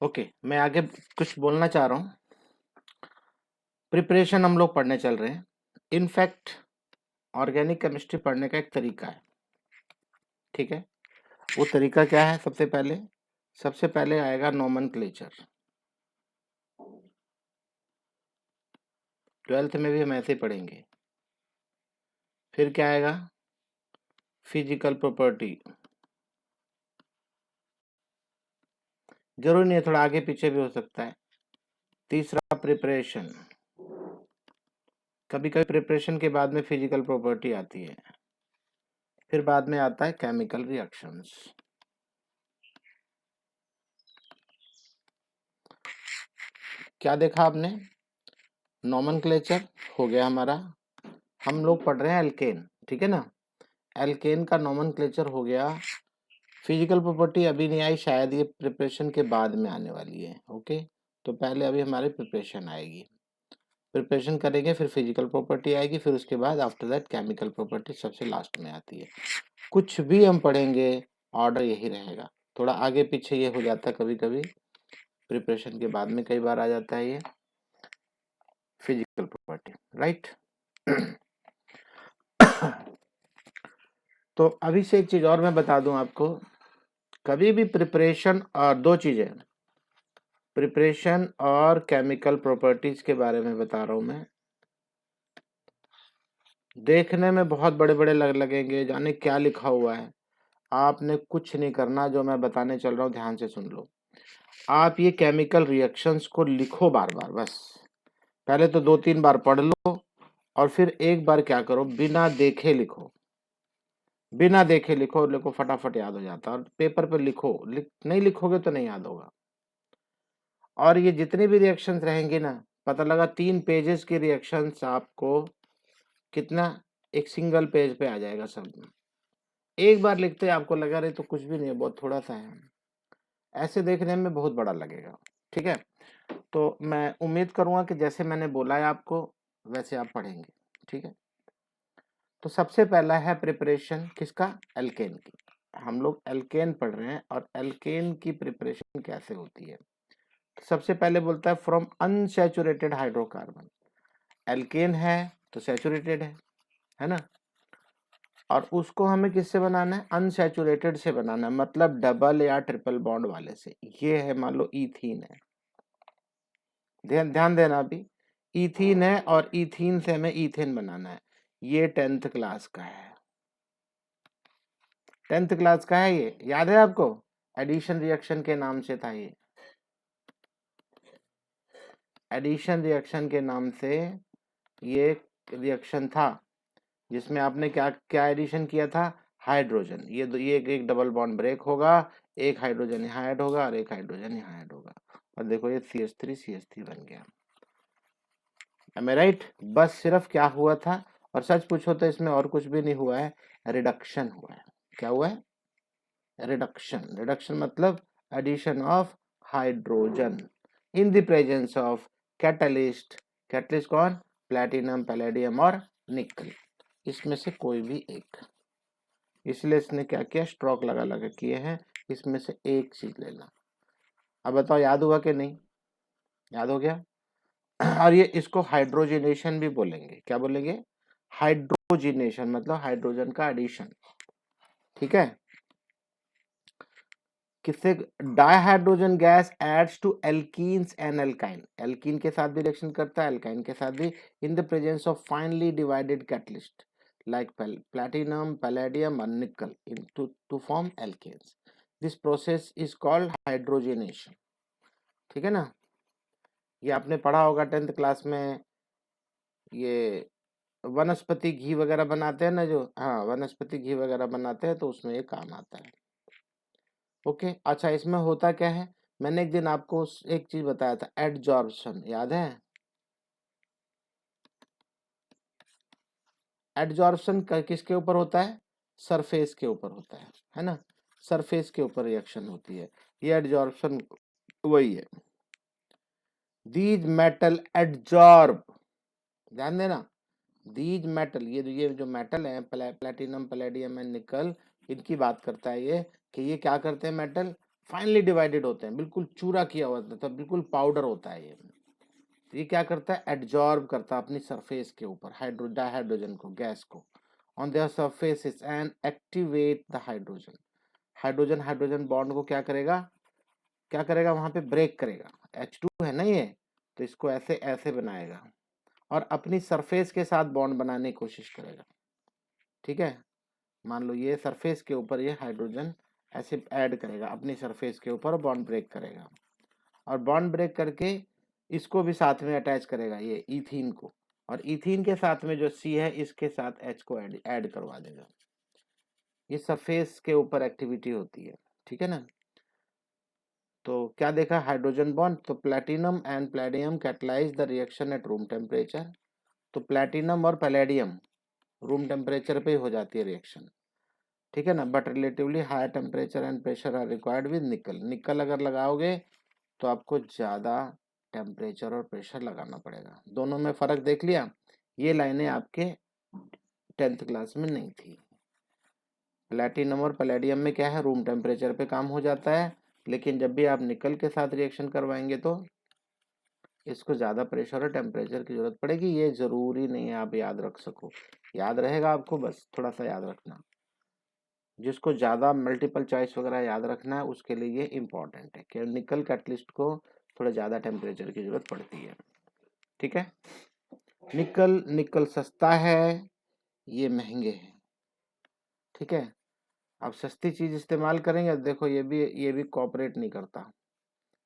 Okay, मैं आगे कुछ बोलना चाह रहा हूँ। प्रिपरेशन हम लोग पढ़ने चल रहे हैं। इनफैक्ट ऑर्गेनिक केमिस्ट्री पढ़ने का एक तरीका है, ठीक है। वो तरीका क्या है? सबसे पहले आएगा नोमेनक्लेचर। 12th में भी हम ऐसे ही पढ़ेंगे। फिर क्या आएगा? Physical property. जरूरी नहीं है, थोड़ा आगे पीछे भी हो सकता है। तीसरा प्रिपरेशन। कभी कभी प्रिपरेशन के बाद में फिजिकल प्रॉपर्टी आती है। फिर बाद में आता है केमिकल रिएक्शंस। क्या देखा आपने? नोमेनक्लेचर हो गया हमारा। हम लोग पढ़ रहे हैं एल्केन, ठीक है ना। एल्केन का नोमेनक्लेचर हो गया। फिजिकल प्रॉपर्टी अभी नहीं आई, शायद ये प्रिपरेशन के बाद में आने वाली है। ओके, तो पहले अभी हमारी प्रिपरेशन आएगी। प्रिपरेशन करेंगे, फिर फिजिकल प्रॉपर्टी आएगी, फिर उसके बाद आफ्टर दैट केमिकल प्रॉपर्टी सबसे लास्ट में आती है। कुछ भी हम पढ़ेंगे ऑर्डर यही रहेगा। थोड़ा आगे पीछे ये हो जाता है कभी कभी, प्रिपरेशन के बाद में कई बार आ जाता है ये फिजिकल प्रॉपर्टी, राइट। तो अभी से एक चीज और मैं बता दूं आपको। कभी भी प्रिपरेशन और दो चीजें, प्रिपरेशन और केमिकल प्रॉपर्टीज के बारे में बता रहा हूं मैं। देखने में बहुत बड़े बड़े लगेंगे, जाने क्या लिखा हुआ है। आपने कुछ नहीं करना, जो मैं बताने चल रहा हूं ध्यान से सुन लो। आप ये केमिकल रिएक्शंस को लिखो बार बार, बस। पहले तो 2-3 बार पढ़ लो, और फिर एक बार क्या करो, बिना देखे लिखो। बिना देखे लिखो, लिखो फटाफट याद हो जाता है। और पेपर पे लिखो, नहीं लिखोगे तो नहीं याद होगा। और ये जितनी भी रिएक्शंस रहेंगी ना, पता लगा 3 पेजेस की रिएक्शंस आपको कितना, एक सिंगल पेज पे आ जाएगा सब। एक बार लिखते आपको लगा रहे तो कुछ भी नहीं है, बहुत थोड़ा सा है, ऐसे देखने में बहुत बड़ा लगेगा, ठीक है। तो मैं उम्मीद करूंगा कि जैसे मैंने बोला है आपको वैसे आप पढ़ेंगे, ठीक है। तो सबसे पहला है प्रिपरेशन किसका? एल्केन की। हम लोग एल्केन पढ़ रहे हैं, और एल्केन की प्रिपरेशन कैसे होती है। सबसे पहले बोलता है फ्रॉम अनसैचुरेटेड हाइड्रोकार्बन। एल्केन है तो सैचुरेटेड है ना। और उसको हमें किससे बनाना है? अनसैचुरेटेड से बनाना है, मतलब डबल या ट्रिपल बॉन्ड वाले से। ये है, मान लो ईथीन है, ध्यान ध्यान देना। अभी ईथीन है, और ईथीन से हमें ईथेन बनाना है। ये 10th क्लास का है। 10th क्लास का है, ये याद है आपको? एडिशन रिएक्शन के नाम से था ये। एडिशन रिएक्शन के नाम से ये रिएक्शन था, जिसमें आपने क्या क्या एडिशन किया था? हाइड्रोजन। ये एक डबल बॉन्ड ब्रेक होगा, एक हाइड्रोजन यहाँ ऐड होगा और एक हाइड्रोजन यहाँ ऐड होगा, और देखो ये CH3 बन गया। एम आई राइट? बस सिर्फ क्या हुआ था, और सच पूछो तो इसमें और कुछ भी नहीं हुआ है, रिडक्शन हुआ है। क्या हुआ है? रिडक्शन। रिडक्शन मतलब addition of hydrogen in the presence of catalyst. Catalyst कौन? प्लैटिनम, पैलेडियम और निकल, इसमें से कोई भी एक। इसलिए इसने क्या किया, स्ट्रोक लगा लगा किए हैं, इसमें से एक चीज लेना। अब बताओ याद हुआ कि नहीं? याद हो गया। और ये इसको हाइड्रोजनेशन भी बोलेंगे। क्या बोलेंगे? हाइड्रोजनेशन, मतलब हाइड्रोजन का एडिशन, ठीक है। किससे? Dihydrogen gas adds to alkenes and alkyne. Alkene के साथ भी रिएक्शन करता है, एल्काइन के साथ भी, इन the presence of finally divided catalyst like platinum, palladium and nickel to form alkanes. This process is called hydrogenation. ठीक है ना। ये आपने पढ़ा होगा 10th क्लास में। ये वनस्पति घी वगैरह बनाते हैं ना, जो, हाँ, वनस्पति घी वगैरह बनाते हैं तो उसमें ये काम आता है। ओके, अच्छा, इसमें होता क्या है? मैंने एक दिन आपको एक चीज बताया था, एडजॉर्प्शन, याद है? एडजॉर्प्शन किसके ऊपर होता है? सरफेस के ऊपर होता है ना। सरफेस के ऊपर रिएक्शन होती है, ये एडजॉर्प्शन वही है। दीज मेटल एडजॉर्ब, ध्यान देना, दीज मेटल, ये जो मेटल है, प्लेटिनम, पैलेडियम एंड निकल, इनकी बात करता है ये, कि ये क्या करते हैं मेटल? फाइनली डिवाइडेड होते हैं, बिल्कुल चूरा किया हुआ होता है, बिल्कुल पाउडर होता है ये। तो ये क्या करता है, एडजॉर्ब करता है अपनी सरफेस के ऊपर डाइहाइड्रोजन को, गैस को, on their surfaces and activate the hydrogen. Hydrogen hydrogen bond को क्या करेगा वहां पे, ब्रेक करेगा। H2 है ना ये, तो इसको ऐसे ऐसे बनाएगा और अपनी सरफेस के साथ बॉन्ड बनाने की कोशिश करेगा। ठीक है, मान लो ये सरफेस के ऊपर ये हाइड्रोजन ऐसे ऐड करेगा अपनी सरफेस के ऊपर, बॉन्ड ब्रेक करेगा और बॉन्ड ब्रेक करके इसको भी साथ में अटैच करेगा, ये इथीन को, और इथीन के साथ में जो C है इसके साथ H को ऐड करवा देगा। ये सरफेस के ऊपर एक्टिविटी होती है। ठीक है ना। तो क्या देखा, हाइड्रोजन बॉन्ड, तो platinum and palladium catalyse the reaction at room temperature. तो प्लैटिनम और पैलेडियम रूम टेम्परेचर पे हो जाती है रिएक्शन। ठीक है ना, but relatively higher temperature and pressure are required with nickel. Nickel अगर लगाओगे तो आपको ज़्यादा टेम्परेचर और प्रेशर लगाना पड़ेगा। दोनों में फ़र्क देख लिया। ये लाइनें आपके 10th क्लास में नहीं थी। प्लैटिनम और पैलेडियम में क्या है, रूम टेम्परेचर पे काम हो जाता है, लेकिन जब भी आप निकल के साथ रिएक्शन करवाएंगे तो इसको ज़्यादा प्रेशर और टेम्परेचर की ज़रूरत पड़ेगी। ये ज़रूरी नहीं है आप याद रख सको, याद रहेगा आपको, बस थोड़ा सा याद रखना। जिसको ज़्यादा मल्टीपल चॉइस वगैरह याद रखना है उसके लिए ये इम्पॉर्टेंट है कि निकल कैटलिस्ट को थोड़ा ज़्यादा टेम्परेचर की ज़रूरत पड़ती है। ठीक है, निकल सस्ता है, ये महंगे हैं। ठीक है, अब सस्ती चीज़ इस्तेमाल करेंगे, देखो ये भी कोऑपरेट नहीं करता,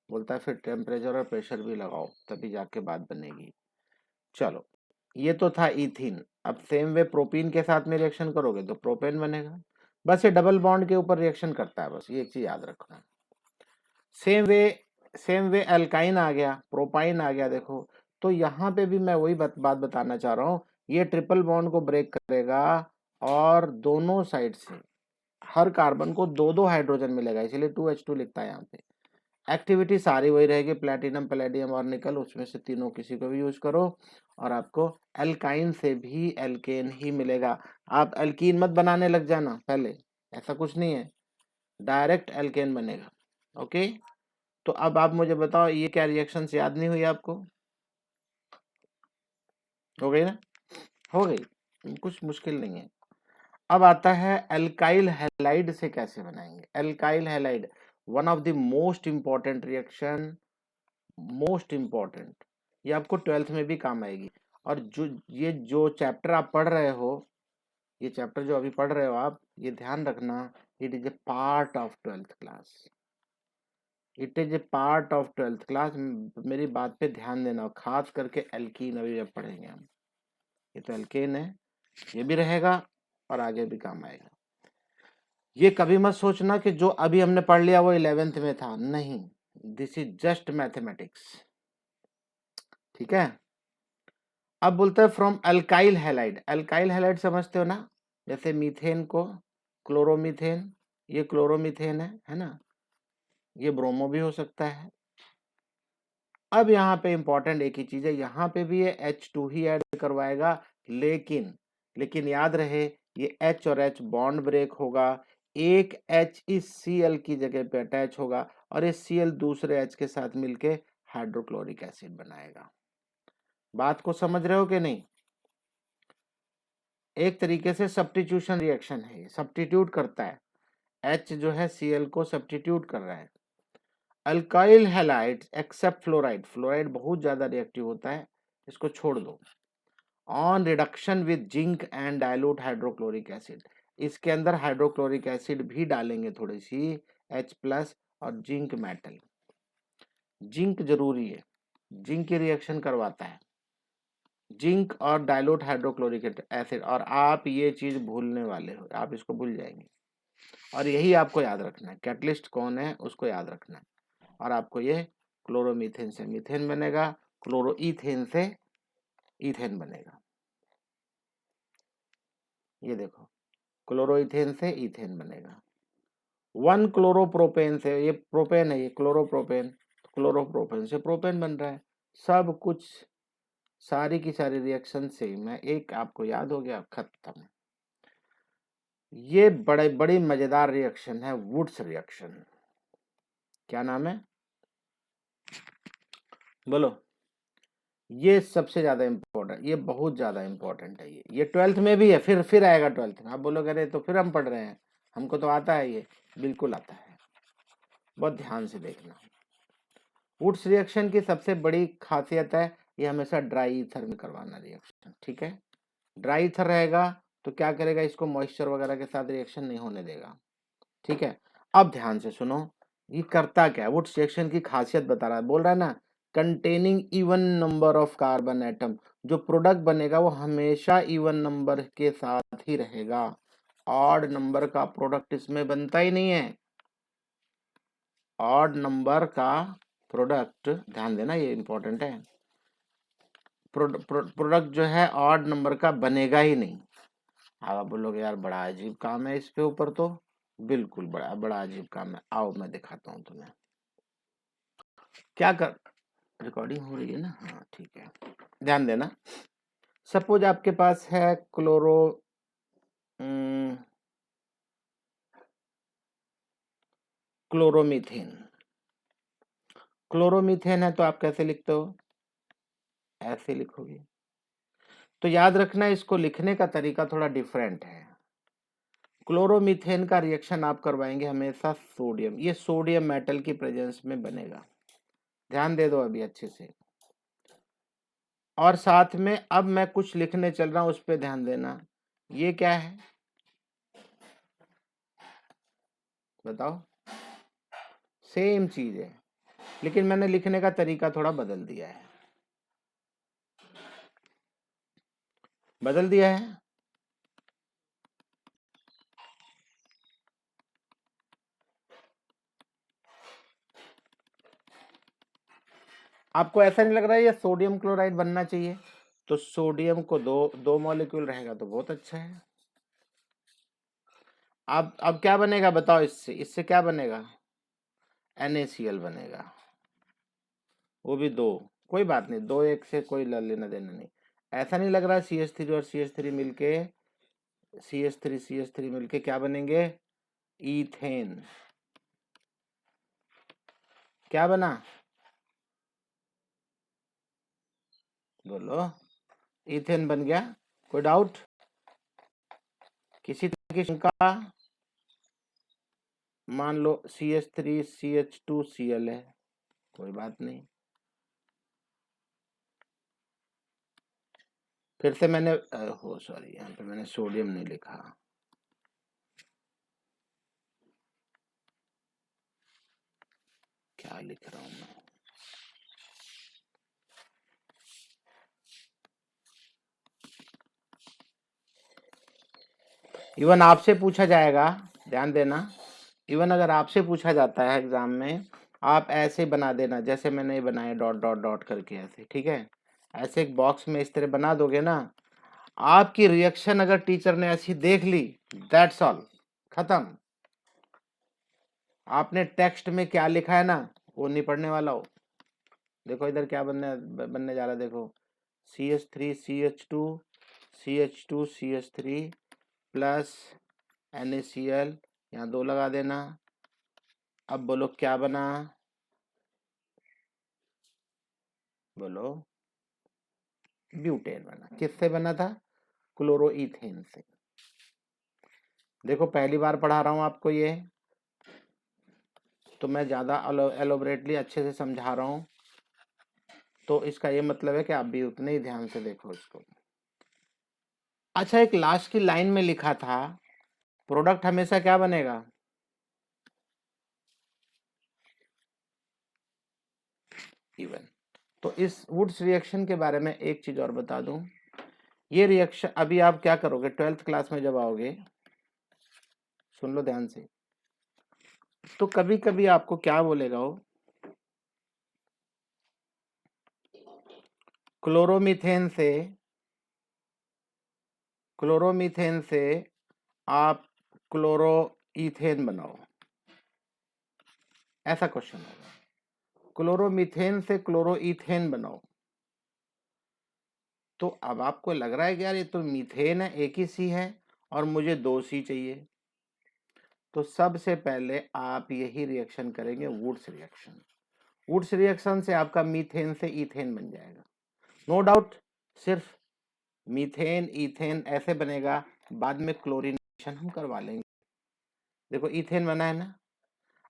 बोलता है फिर टेम्परेचर और प्रेशर भी लगाओ तभी जाके बात बनेगी। चलो, ये तो था इथीन। अब सेम वे प्रोपीन के साथ में रिएक्शन करोगे तो प्रोपेन बनेगा। बस ये डबल बॉन्ड के ऊपर रिएक्शन करता है, बस ये एक चीज याद रखना। सेम वे अल्काइन आ गया, प्रोपाइन आ गया। देखो, तो यहाँ पे भी मैं वही बात बताना चाह रहा हूँ, ये ट्रिपल बॉन्ड को ब्रेक करेगा और दोनों साइड से हर कार्बन को दो दो हाइड्रोजन मिलेगा, इसलिए 2H2 लिखता है यहाँ पे। एक्टिविटी सारी वही रहेगी, प्लैटिनम पैलेडियम और निकल, उसमें से तीनों किसी को भी यूज करो और आपको एल्काइन से भी एल्केन ही मिलेगा। आप एल्कीन मत बनाने लग जाना पहले, ऐसा कुछ नहीं है, डायरेक्ट एल्केन बनेगा। ओके, तो अब आप मुझे बताओ, ये क्या रिएक्शंस याद नहीं हुई आपको? हो गई ना, हो गई, कुछ मुश्किल नहीं है। अब आता है एल्काइल हैलाइड से कैसे बनाएंगे। Alkyl halide one of the most important reaction, most important, ये आपको 12th में भी काम आएगी। और जो चैप्टर आप पढ़ रहे हो, ये चैप्टर जो अभी पढ़ रहे हो आप, ये ध्यान रखना, it is a part of 12th class, it is a part of 12th class. मेरी बात पे ध्यान देना, खास करके एल्कीन अभी जब पढ़ेंगे हम, ये तो एल्केन है, ये भी रहेगा और आगे भी काम आएगा। ये कभी मत सोचना कि जो अभी हमने पढ़ लिया वो 11th में था, नहीं, दिस इज जस्ट मैथमेटिक्स। ठीक है, अब बोलता है from alkyl halide. Alkyl halide समझते हो ना, जैसे मीथेन को क्लोरोमीथेन, ये क्लोरोमीथेन है ना, ये ब्रोमो भी हो सकता है। अब यहाँ पे इंपॉर्टेंट एक ही चीज है, यहाँ पे भी ये H2 ही ऐड करवाएगा, लेकिन याद रहे ये H और H बॉन्ड ब्रेक होगा, एक H इस Cl की जगह पे अटैच होगा और इस Cl दूसरे H के साथ मिलके हाइड्रोक्लोरिक एसिड बनाएगा। बात को समझ रहे हो कि नहीं? एक तरीके से सब्स्टिट्यूशन रिएक्शन है, सब्स्टिट्यूट करता है, H जो है Cl को सब्स्टिट्यूट कर रहा है। Alkyl halide except fluoride, fluoride बहुत ज्यादा रिएक्टिव होता है, इसको छोड़ दो। On reduction with zinc and dilute hydrochloric acid, इसके अंदर हाइड्रोक्लोरिक एसिड भी डालेंगे थोड़ी सी, H+ और जिंक मेटल। जिंक जरूरी है, जिंक की रिएक्शन करवाता है, जिंक और डाइल्यूट हाइड्रोक्लोरिक एसिड। और आप ये चीज भूलने वाले हो, आप इसको भूल जाएंगे और यही आपको याद रखना है, कैटलिस्ट कौन है उसको याद रखना है। और आपको ये क्लोरोमीथेन से मीथेन बनेगा, क्लोरोईथेन से ईथेन बनेगा। ये देखो, क्लोरोईथेन से ईथेन बनेगा। 1 क्लोरोप्रोपेन से, ये प्रोपेन है, ये क्लोरोप्रोपेन, क्लोरोप्रोपेन से प्रोपेन बन रहा है। सब कुछ सारी की सारी रिएक्शन सेम है, एक आपको याद हो गया, खत्म। ये बड़ी मजेदार रिएक्शन है, वुड्स रिएक्शन। क्या नाम है, बोलो। ये सबसे ज्यादा इम्पोर्टेंट, ये बहुत ज्यादा इम्पोर्टेंट है। ये 12th में भी है, फिर आएगा 12th में। आप बोलोगे अरे तो फिर हम पढ़ रहे हैं, हमको तो आता है। ये बिल्कुल आता है, बहुत ध्यान से देखना। वुड्स रिएक्शन की सबसे बड़ी खासियत है, ये हमेशा ड्राई ईथर में करवाना रिएक्शन, ठीक है। ड्राई ईथर रहेगा तो क्या करेगा, इसको मॉइस्चर वगैरह के साथ रिएक्शन नहीं होने देगा, ठीक है। अब ध्यान से सुनो, ये करता क्या है, वुड्स रिएक्शन की खासियत बता रहा है, बोल रहा है ना, containing even number of carbon atom. जो प्रोडक्ट बनेगा वो हमेशा इवन नंबर के साथ ही रहेगा, ऑड नंबर का प्रोडक्ट इसमें बनता ही नहीं है। ऑड नंबर का प्रोडक्ट, ध्यान देना ये इंपॉर्टेंट है, प्रोडक्ट जो है ऑड नंबर का बनेगा ही नहीं। अब आप बोलोगे यार बड़ा अजीब काम है इसके ऊपर, तो बिल्कुल बड़ा बड़ा अजीब काम है। आओ मैं दिखाता हूँ तुम्हें क्या कर। रिकॉर्डिंग हो रही है ना, हाँ ठीक है, ध्यान देना। सपोज आपके पास है क्लोरोमीथेन। क्लोरोमीथेन है तो आप कैसे लिखते हो, ऐसे लिखोगे। तो याद रखना इसको लिखने का तरीका थोड़ा डिफरेंट है। क्लोरोमीथेन का रिएक्शन आप करवाएंगे हमेशा सोडियम, ये सोडियम मेटल की प्रेजेंस में बनेगा। ध्यान दे दो अभी अच्छे से। और साथ में अब मैं कुछ लिखने चल रहा हूं, उस पर ध्यान देना। ये क्या है बताओ, सेम चीज है, लेकिन मैंने लिखने का तरीका थोड़ा बदल दिया है। बदल दिया है, आपको ऐसा नहीं लग रहा है ये सोडियम क्लोराइड बनना चाहिए? तो सोडियम को दो दो मॉलिक्यूल रहेगा तो बहुत अच्छा है। अब क्या बनेगा बताओ, इससे इससे क्या बनेगा, NaCl बनेगा, वो भी दो। कोई बात नहीं, दो एक से कोई लेना देना नहीं। ऐसा नहीं लग रहा CH3 और CH3 मिलके, CH3 मिलके क्या बनेंगे, ईथेन। क्या बना बोलो, ईथेन बन गया। कोई डाउट, किसी तरह की शंका? मान लो CH3 CH2Cl है, कोई बात नहीं। फिर से मैंने हो सॉरी, यहाँ पे मैंने सोडियम नहीं लिखा। क्या लिख रहा हूं मैं, इवन आपसे पूछा जाएगा, ध्यान देना। इवन अगर आपसे पूछा जाता है एग्जाम में, आप ऐसे बना देना जैसे मैंने ये बनाया, डॉट डॉट डॉट करके ऐसे, ठीक है। ऐसे एक बॉक्स में इस तरह बना दोगे ना, आपकी रिएक्शन अगर टीचर ने ऐसी देख ली, दैट्स ऑल, खत्म। आपने टेक्स्ट में क्या लिखा है ना, वो नहीं पढ़ने वाला हो। देखो इधर क्या बनने जा रहा है, देखो CH3 CH2 CH2 CH3 plus NaCl, यहाँ दो लगा देना। अब बोलो क्या बना, बोलो ब्यूटेन बना। किससे बना था, क्लोरोईथेन से। देखो पहली बार पढ़ा रहा हूं आपको ये, तो मैं ज्यादा एलोबरेटली अच्छे से समझा रहा हूं, तो इसका ये मतलब है कि आप भी उतने ही ध्यान से देखो इसको। अच्छा, एक लास्ट की लाइन में लिखा था प्रोडक्ट हमेशा क्या बनेगा, इवन। तो इस वुड्स रिएक्शन के बारे में एक चीज और बता दूं, ये रिएक्शन अभी आप क्या करोगे 12th क्लास में जब आओगे, सुन लो ध्यान से। तो कभी कभी आपको क्या बोलेगा वो, क्लोरोमीथेन से आप क्लोरोईथेन बनाओ, ऐसा क्वेश्चन होगा। क्लोरोमीथेन से क्लोरोईथेन बनाओ। तो अब आपको लग रहा है कि यार ये तो मीथेन है, एक ही सी है, और मुझे दो सी चाहिए। तो सबसे पहले आप यही रिएक्शन करेंगे, वुड्स रिएक्शन। वुड्स रिएक्शन से आपका मीथेन से ईथेन बन जाएगा, नो डाउट। सिर्फ मीथेन ईथेन ऐसे बनेगा, बाद में क्लोरीनेशन हम करवा लेंगे। देखो ईथेन बना है ना,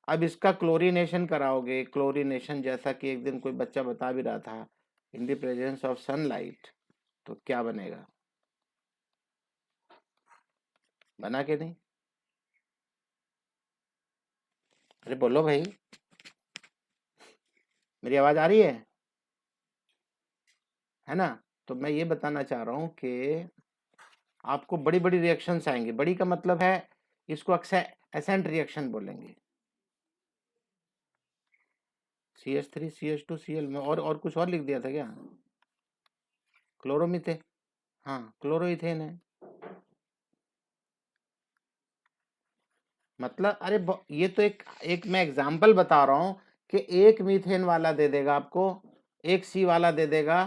अब इसका क्लोरीनेशन कराओगे, क्लोरीनेशन जैसा कि एक दिन कोई बच्चा बता भी रहा था, इन द प्रेजेंस ऑफ सनलाइट, तो क्या बनेगा? बना के नहीं? अरे बोलो भाई, मेरी आवाज आ रही है ना? तो मैं ये बताना चाह रहा हूं कि आपको बड़ी बड़ी रिएक्शंस आएंगी। बड़ी का मतलब है इसको अक्सर एसेंट रिएक्शन बोलेंगे। CH3 CH2 Cl में और कुछ और लिख दिया था क्या? क्लोरोमीथेन, हाँ क्लोरोइथेन है। मतलब अरे ये तो एक मैं एग्जांपल बता रहा हूँ कि एक मीथेन वाला दे देगा आपको, एक सी वाला दे देगा,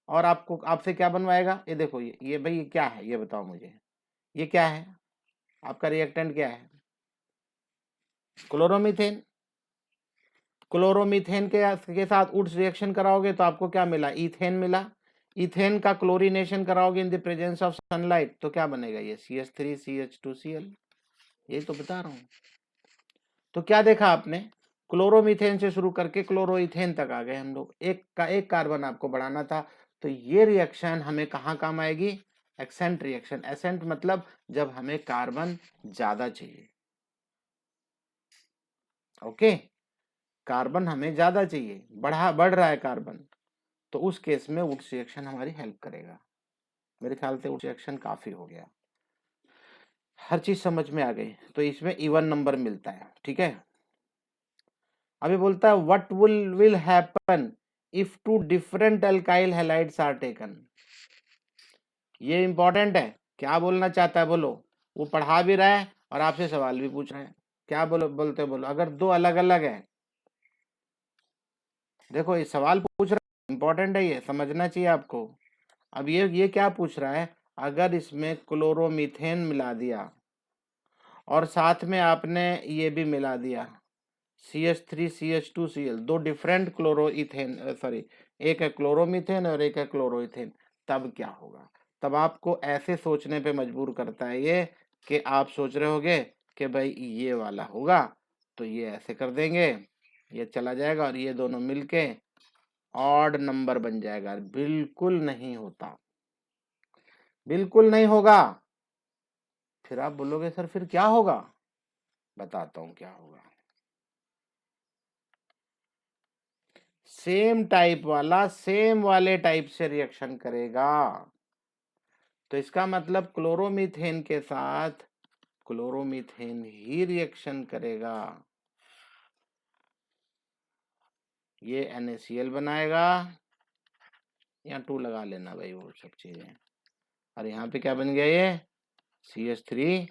और आपको आपसे क्या बनवाएगा? ये देखो, ये भाई ये क्या है, ये बताओ मुझे, ये क्या है? आपका रिएक्टेंट क्या है? क्लोरोमीथेन। क्लोरोमीथेन के साथ उड्स रिएक्शन कराओगे तो आपको क्या मिला? ईथेन मिला। ईथेन का क्लोरीनेशन कराओगे इन द प्रेजेंस ऑफ सनलाइट तो क्या बनेगा? ये CH3 CH2 Cl। यही तो बता रहा हूँ। तो क्या देखा आपने? क्लोरोमीथेन से शुरू करके क्लोरोइथेन तक आ गए हम लोग। एक का एक कार्बन आपको बढ़ाना था। तो ये रिएक्शन हमें कहाँ काम आएगी? Accent reaction. एसेंट मतलब जब हमें कार्बन ज्यादा चाहिए। ओके, कार्बन हमें ज्यादा चाहिए, बढ़ रहा है कार्बन, तो उस केस में वुड्स रिएक्शन हमारी हेल्प करेगा। मेरे ख्याल से वुड्स रिएक्शन काफी हो गया, हर चीज समझ में आ गई। तो इसमें इवन नंबर मिलता है, ठीक है। अभी बोलता है what will happen if two different alkyl halides are taken. ये इंपॉर्टेंट है। क्या बोलना चाहता है बोलो? वो पढ़ा भी रहा है और आपसे सवाल भी पूछ रहे हैं। क्या बोलो अगर दो अलग अलग है, देखो ये सवाल पूछ रहा है, इंपॉर्टेंट है, ये समझना चाहिए आपको। अब ये क्या पूछ रहा है? अगर इसमें क्लोरोमीथेन मिला दिया और साथ में आपने ये भी मिला दिया CH3 CH2 Cl, दो डिफरेंट क्लोरोइथेन, सॉरी, एक है क्लोरोमीथेन और एक है क्लोरोइथेन, तब क्या होगा? तब आपको ऐसे सोचने पे मजबूर करता है ये कि आप सोच रहे होगे कि भाई ये वाला होगा, तो ये ऐसे कर देंगे, ये चला जाएगा और ये दोनों मिलके ऑड नंबर बन जाएगा। बिल्कुल नहीं होता, बिल्कुल नहीं होगा। फिर आप बोलोगे सर फिर क्या होगा? बताता हूं क्या होगा। सेम टाइप वाला सेम वाले टाइप से रिएक्शन करेगा। तो इसका मतलब क्लोरोमीथेन के साथ क्लोरोमीथेन ही रिएक्शन करेगा। ये NaCl बनाएगा, यहाँ 2 लगा लेना भाई, वो सब चीजें। और यहाँ पे क्या बन गया? ये CH3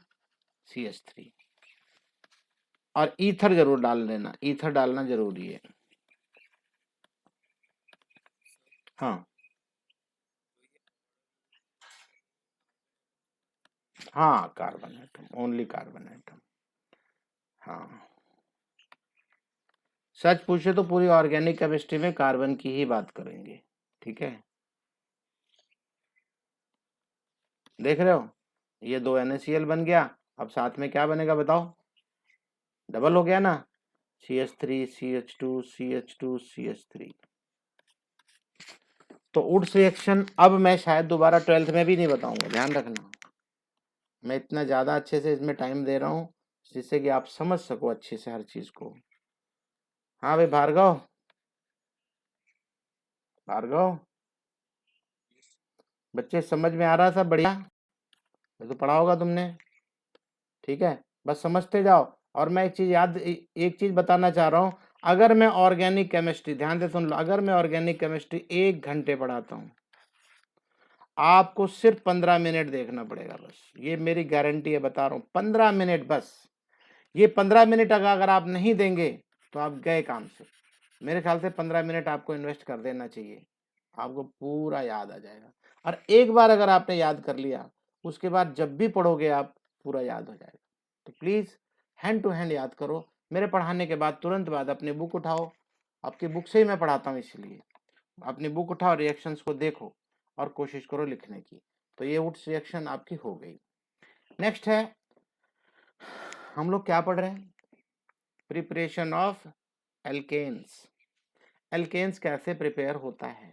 CH3। और ईथर जरूर डाल देना, ईथर डालना जरूरी है। हाँ हाँ, carbon atom, only carbon atom. हाँ, सच पूछे तो पूरी ऑर्गेनिक केमिस्ट्री में कार्बन की ही बात करेंगे, ठीक है। देख रहे हो, ये दो NaCl बन गया, अब साथ में क्या बनेगा बताओ? डबल हो गया ना, CH3 CH2 CH2 CH3। तो उड्स रिएक्शन अब मैं शायद दोबारा 12th में भी नहीं बताऊंगा, ध्यान रखना। मैं इतना ज्यादा अच्छे से इसमें टाइम दे रहा हूँ जिससे कि आप समझ सको अच्छे से हर चीज को। हाँ भाई भार्गव, भार्गव, बच्चे समझ में आ रहा सब बढ़िया? ये तो पढ़ा होगा तुमने, ठीक है, बस समझते जाओ। और मैं एक चीज बताना चाह रहा हूँ, अगर मैं ऑर्गेनिक केमिस्ट्री, ध्यान से सुन लो, अगर मैं ऑर्गेनिक केमिस्ट्री 1 घंटे पढ़ाता हूँ, आपको सिर्फ 15 मिनट देखना पड़ेगा बस। ये मेरी गारंटी है, बता रहा हूँ, 15 मिनट बस। ये 15 मिनट अगर आप नहीं देंगे तो आप गए काम से। मेरे ख्याल से 15 मिनट आपको इन्वेस्ट कर देना चाहिए, आपको पूरा याद आ जाएगा। और एक बार अगर आपने याद कर लिया, उसके बाद जब भी पढ़ोगे आप पूरा याद हो जाएगा। तो प्लीज हैंड टू हैंड याद करो। मेरे पढ़ाने के बाद तुरंत बाद अपनी बुक उठाओ, आपकी बुक से ही मैं पढ़ाता हूँ इसलिए अपनी बुक उठाओ, रिएक्शंस को देखो और कोशिश करो लिखने की। तो ये वुड्स रिएक्शन आपकी हो गई। नेक्स्ट है, हम लोग क्या पढ़ रहे हैं, प्रिपरेशन ऑफ एल्केन्स। एल्केन्स कैसे प्रिपेयर होता है।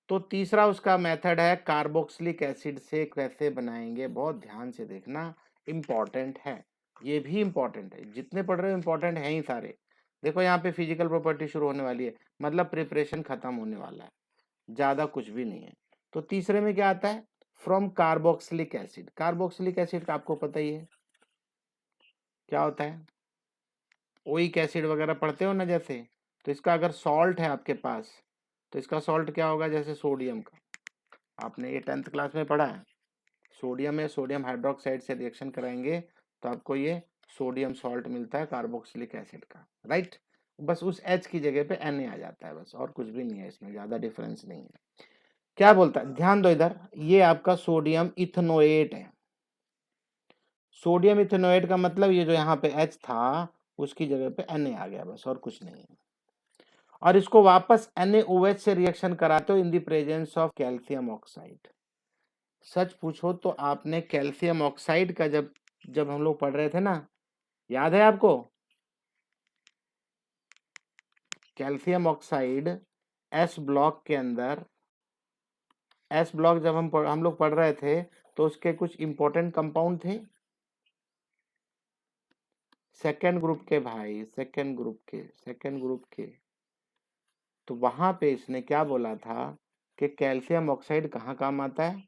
तो तीसरा उसका मेथड है कार्बोक्सिलिक एसिड से कैसे बनाएंगे। बहुत ध्यान से देखना, इंपॉर्टेंट है, ये भी इंपॉर्टेंट है, जितने पढ़ रहे हो इंपॉर्टेंट है ही सारे। देखो यहाँ पे फिजिकल प्रॉपर्टी शुरू होने वाली है, मतलब प्रिपरेशन खत्म होने वाला है, ज्यादा कुछ भी नहीं है। तो तीसरे में क्या आता है, from carboxylic acid. Carboxylic acid का आपको पता ही है क्या होता है, ओइक एसिड वगैरह पढ़ते हो ना जैसे। तो इसका अगर सॉल्ट है आपके पास तो इसका सॉल्ट क्या होगा, जैसे सोडियम का, आपने ये 10th क्लास में पढ़ा है। सोडियम है, सोडियम हाइड्रोक्साइड से रिएक्शन कराएंगे तो आपको ये सोडियम सॉल्ट मिलता है कार्बोक्सिलिक एसिड का, राइट। बस उस H की जगह पे Na आ जाता है बस, और कुछ भी नहीं है इसमें, ज्यादा डिफरेंस नहीं है। क्या बोलता है, ध्यान दो इधर, ये आपका सोडियम इथनोएट है। सोडियम इथेनोएट का मतलब ये जो यहाँ पे H था उसकी जगह पे Na आ गया बस, और कुछ नहीं है। और इसको वापस NaOH से रिएक्शन कराते हो in the presence of calcium oxide. सच पूछो तो आपने कैल्शियम ऑक्साइड का जब जब हम लोग पढ़ रहे थे ना, याद है आपको, कैल्शियम ऑक्साइड S ब्लॉक के अंदर, S ब्लॉक जब हम लोग पढ़ रहे थे तो उसके कुछ इंपॉर्टेंट कंपाउंड थे, सेकेंड ग्रुप के भाई, सेकेंड ग्रुप के। तो वहां पे इसने क्या बोला था कि कैल्शियम ऑक्साइड कहाँ काम आता है,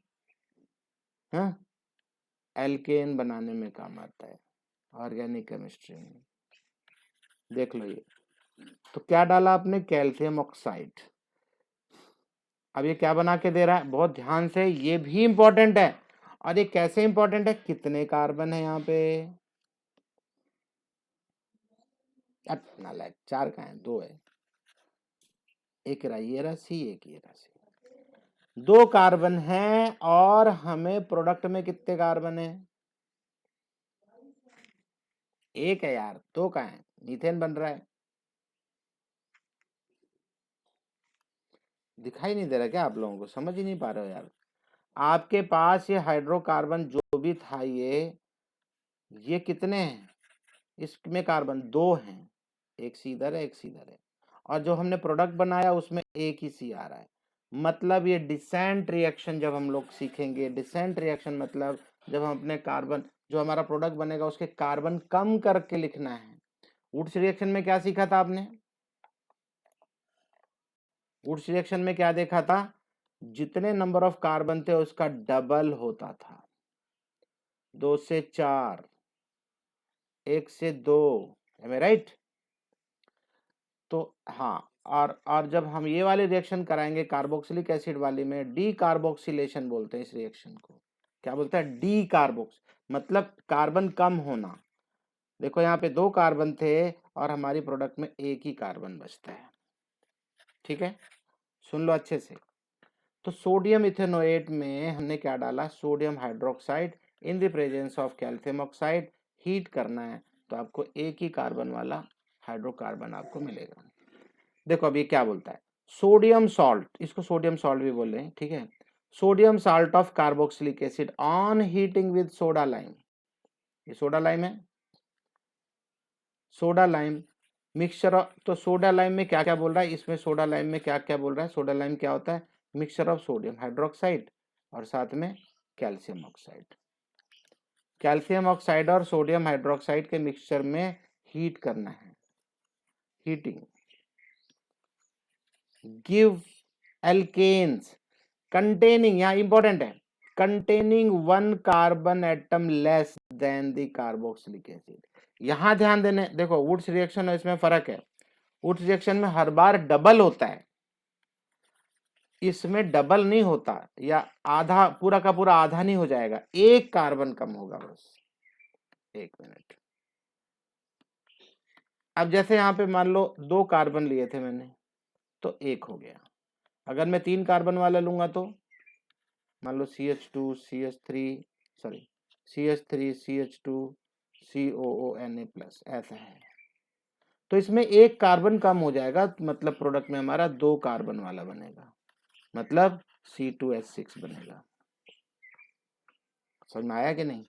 हाँ, एल्केन बनाने में काम आता है, ऑर्गेनिक केमिस्ट्री में। देख लो ये, तो क्या डाला आपने, कैल्शियम ऑक्साइड। अब ये क्या बना के दे रहा है, बहुत ध्यान से, ये भी इंपॉर्टेंट है। और ये कैसे इंपॉर्टेंट है, कितने कार्बन है यहाँ पे, नालायक, 4 का है, 2 है, एक ये रहा सी, एक ये रहा सी, 2 कार्बन है। और हमें प्रोडक्ट में कितने कार्बन है, 1 है यार, 2 का है, मीथेन बन रहा है। दिखाई नहीं दे रहा क्या आप लोगों को, समझ ही नहीं पा रहे हो यार। आपके पास ये हाइड्रोकार्बन जो भी था ये कितने हैं, इसमें कार्बन 2 हैं, एक सीधर है एक सीधर है। और जो हमने प्रोडक्ट बनाया उसमें एक ही सी आ रहा है। मतलब ये डिसेंट रिएक्शन जब हम लोग सीखेंगे, डिसेंट रिएक्शन मतलब जब हम अपने कार्बन, जो हमारा प्रोडक्ट बनेगा उसके कार्बन कम करके लिखना है। वुड्स रिएक्शन में क्या सीखा था आपने, वुड्स रिएक्शन में क्या देखा था, जितने नंबर ऑफ कार्बन थे उसका डबल होता था, 2 से 4, 1 से 2, एम आई राइट। तो हाँ, और जब हम ये वाले रिएक्शन कराएंगे कार्बोक्सिलिक एसिड वाली में, डी कार्बोक्सिलेशन बोलते हैं इस रिएक्शन को। क्या बोलते हैं, डी कार्बोक्स, मतलब कार्बन कम होना। देखो यहाँ पे 2 कार्बन थे और हमारी प्रोडक्ट में एक ही कार्बन बचता है, ठीक है, सुन लो अच्छे से। तो सोडियम इथेनोएट में हमने क्या डाला, sodium hydroxide in the presence of calcium oxide, heat करना है तो आपको एक ही कार्बन वाला हाइड्रोकार्बन आपको मिलेगा। देखो अब ये क्या बोलता है, सोडियम सॉल्ट, इसको सोडियम सॉल्ट भी बोल रहे हैं, ठीक है, sodium salt of carboxylic acid on heating with soda lime. ये सोडा लाइम है, सोडा लाइम मिक्सचर ऑफ, तो सोडा लाइम में क्या क्या बोल रहा है, इसमें सोडा लाइम में क्या क्या बोल रहा है, सोडा लाइम क्या होता है, मिक्सचर ऑफ सोडियम हाइड्रोक्साइड और साथ में कैल्शियम ऑक्साइड। कैल्शियम ऑक्साइड और सोडियम हाइड्रोक्साइड के मिक्सचर में हीट करना है, हीटिंग, गिव एल्केन्स containing, यहाँ इंपॉर्टेंट है, containing 1 carbon atom less than the carboxylic acid. यहां ध्यान देने, देखो वुड्स रिएक्शन और इसमें फर्क है, वुड्स रिएक्शन में हर बार डबल होता है, इसमें डबल नहीं होता, या आधा, पूरा का पूरा आधा नहीं हो जाएगा, 1 कार्बन कम होगा बस। 1 मिनट, अब जैसे यहाँ पे मान लो 2 कार्बन लिए थे मैंने तो 1 हो गया। अगर मैं 3 कार्बन वाला लूंगा तो मान लो CH2 CH3 sorry CH3 CH2 COONA+, ऐसा है। तो इसमें एक कार्बन कम हो जाएगा, मतलब प्रोडक्ट में हमारा 2 कार्बन वाला बनेगा, मतलब C2H6 बनेगा। समझ में आया कि नहीं?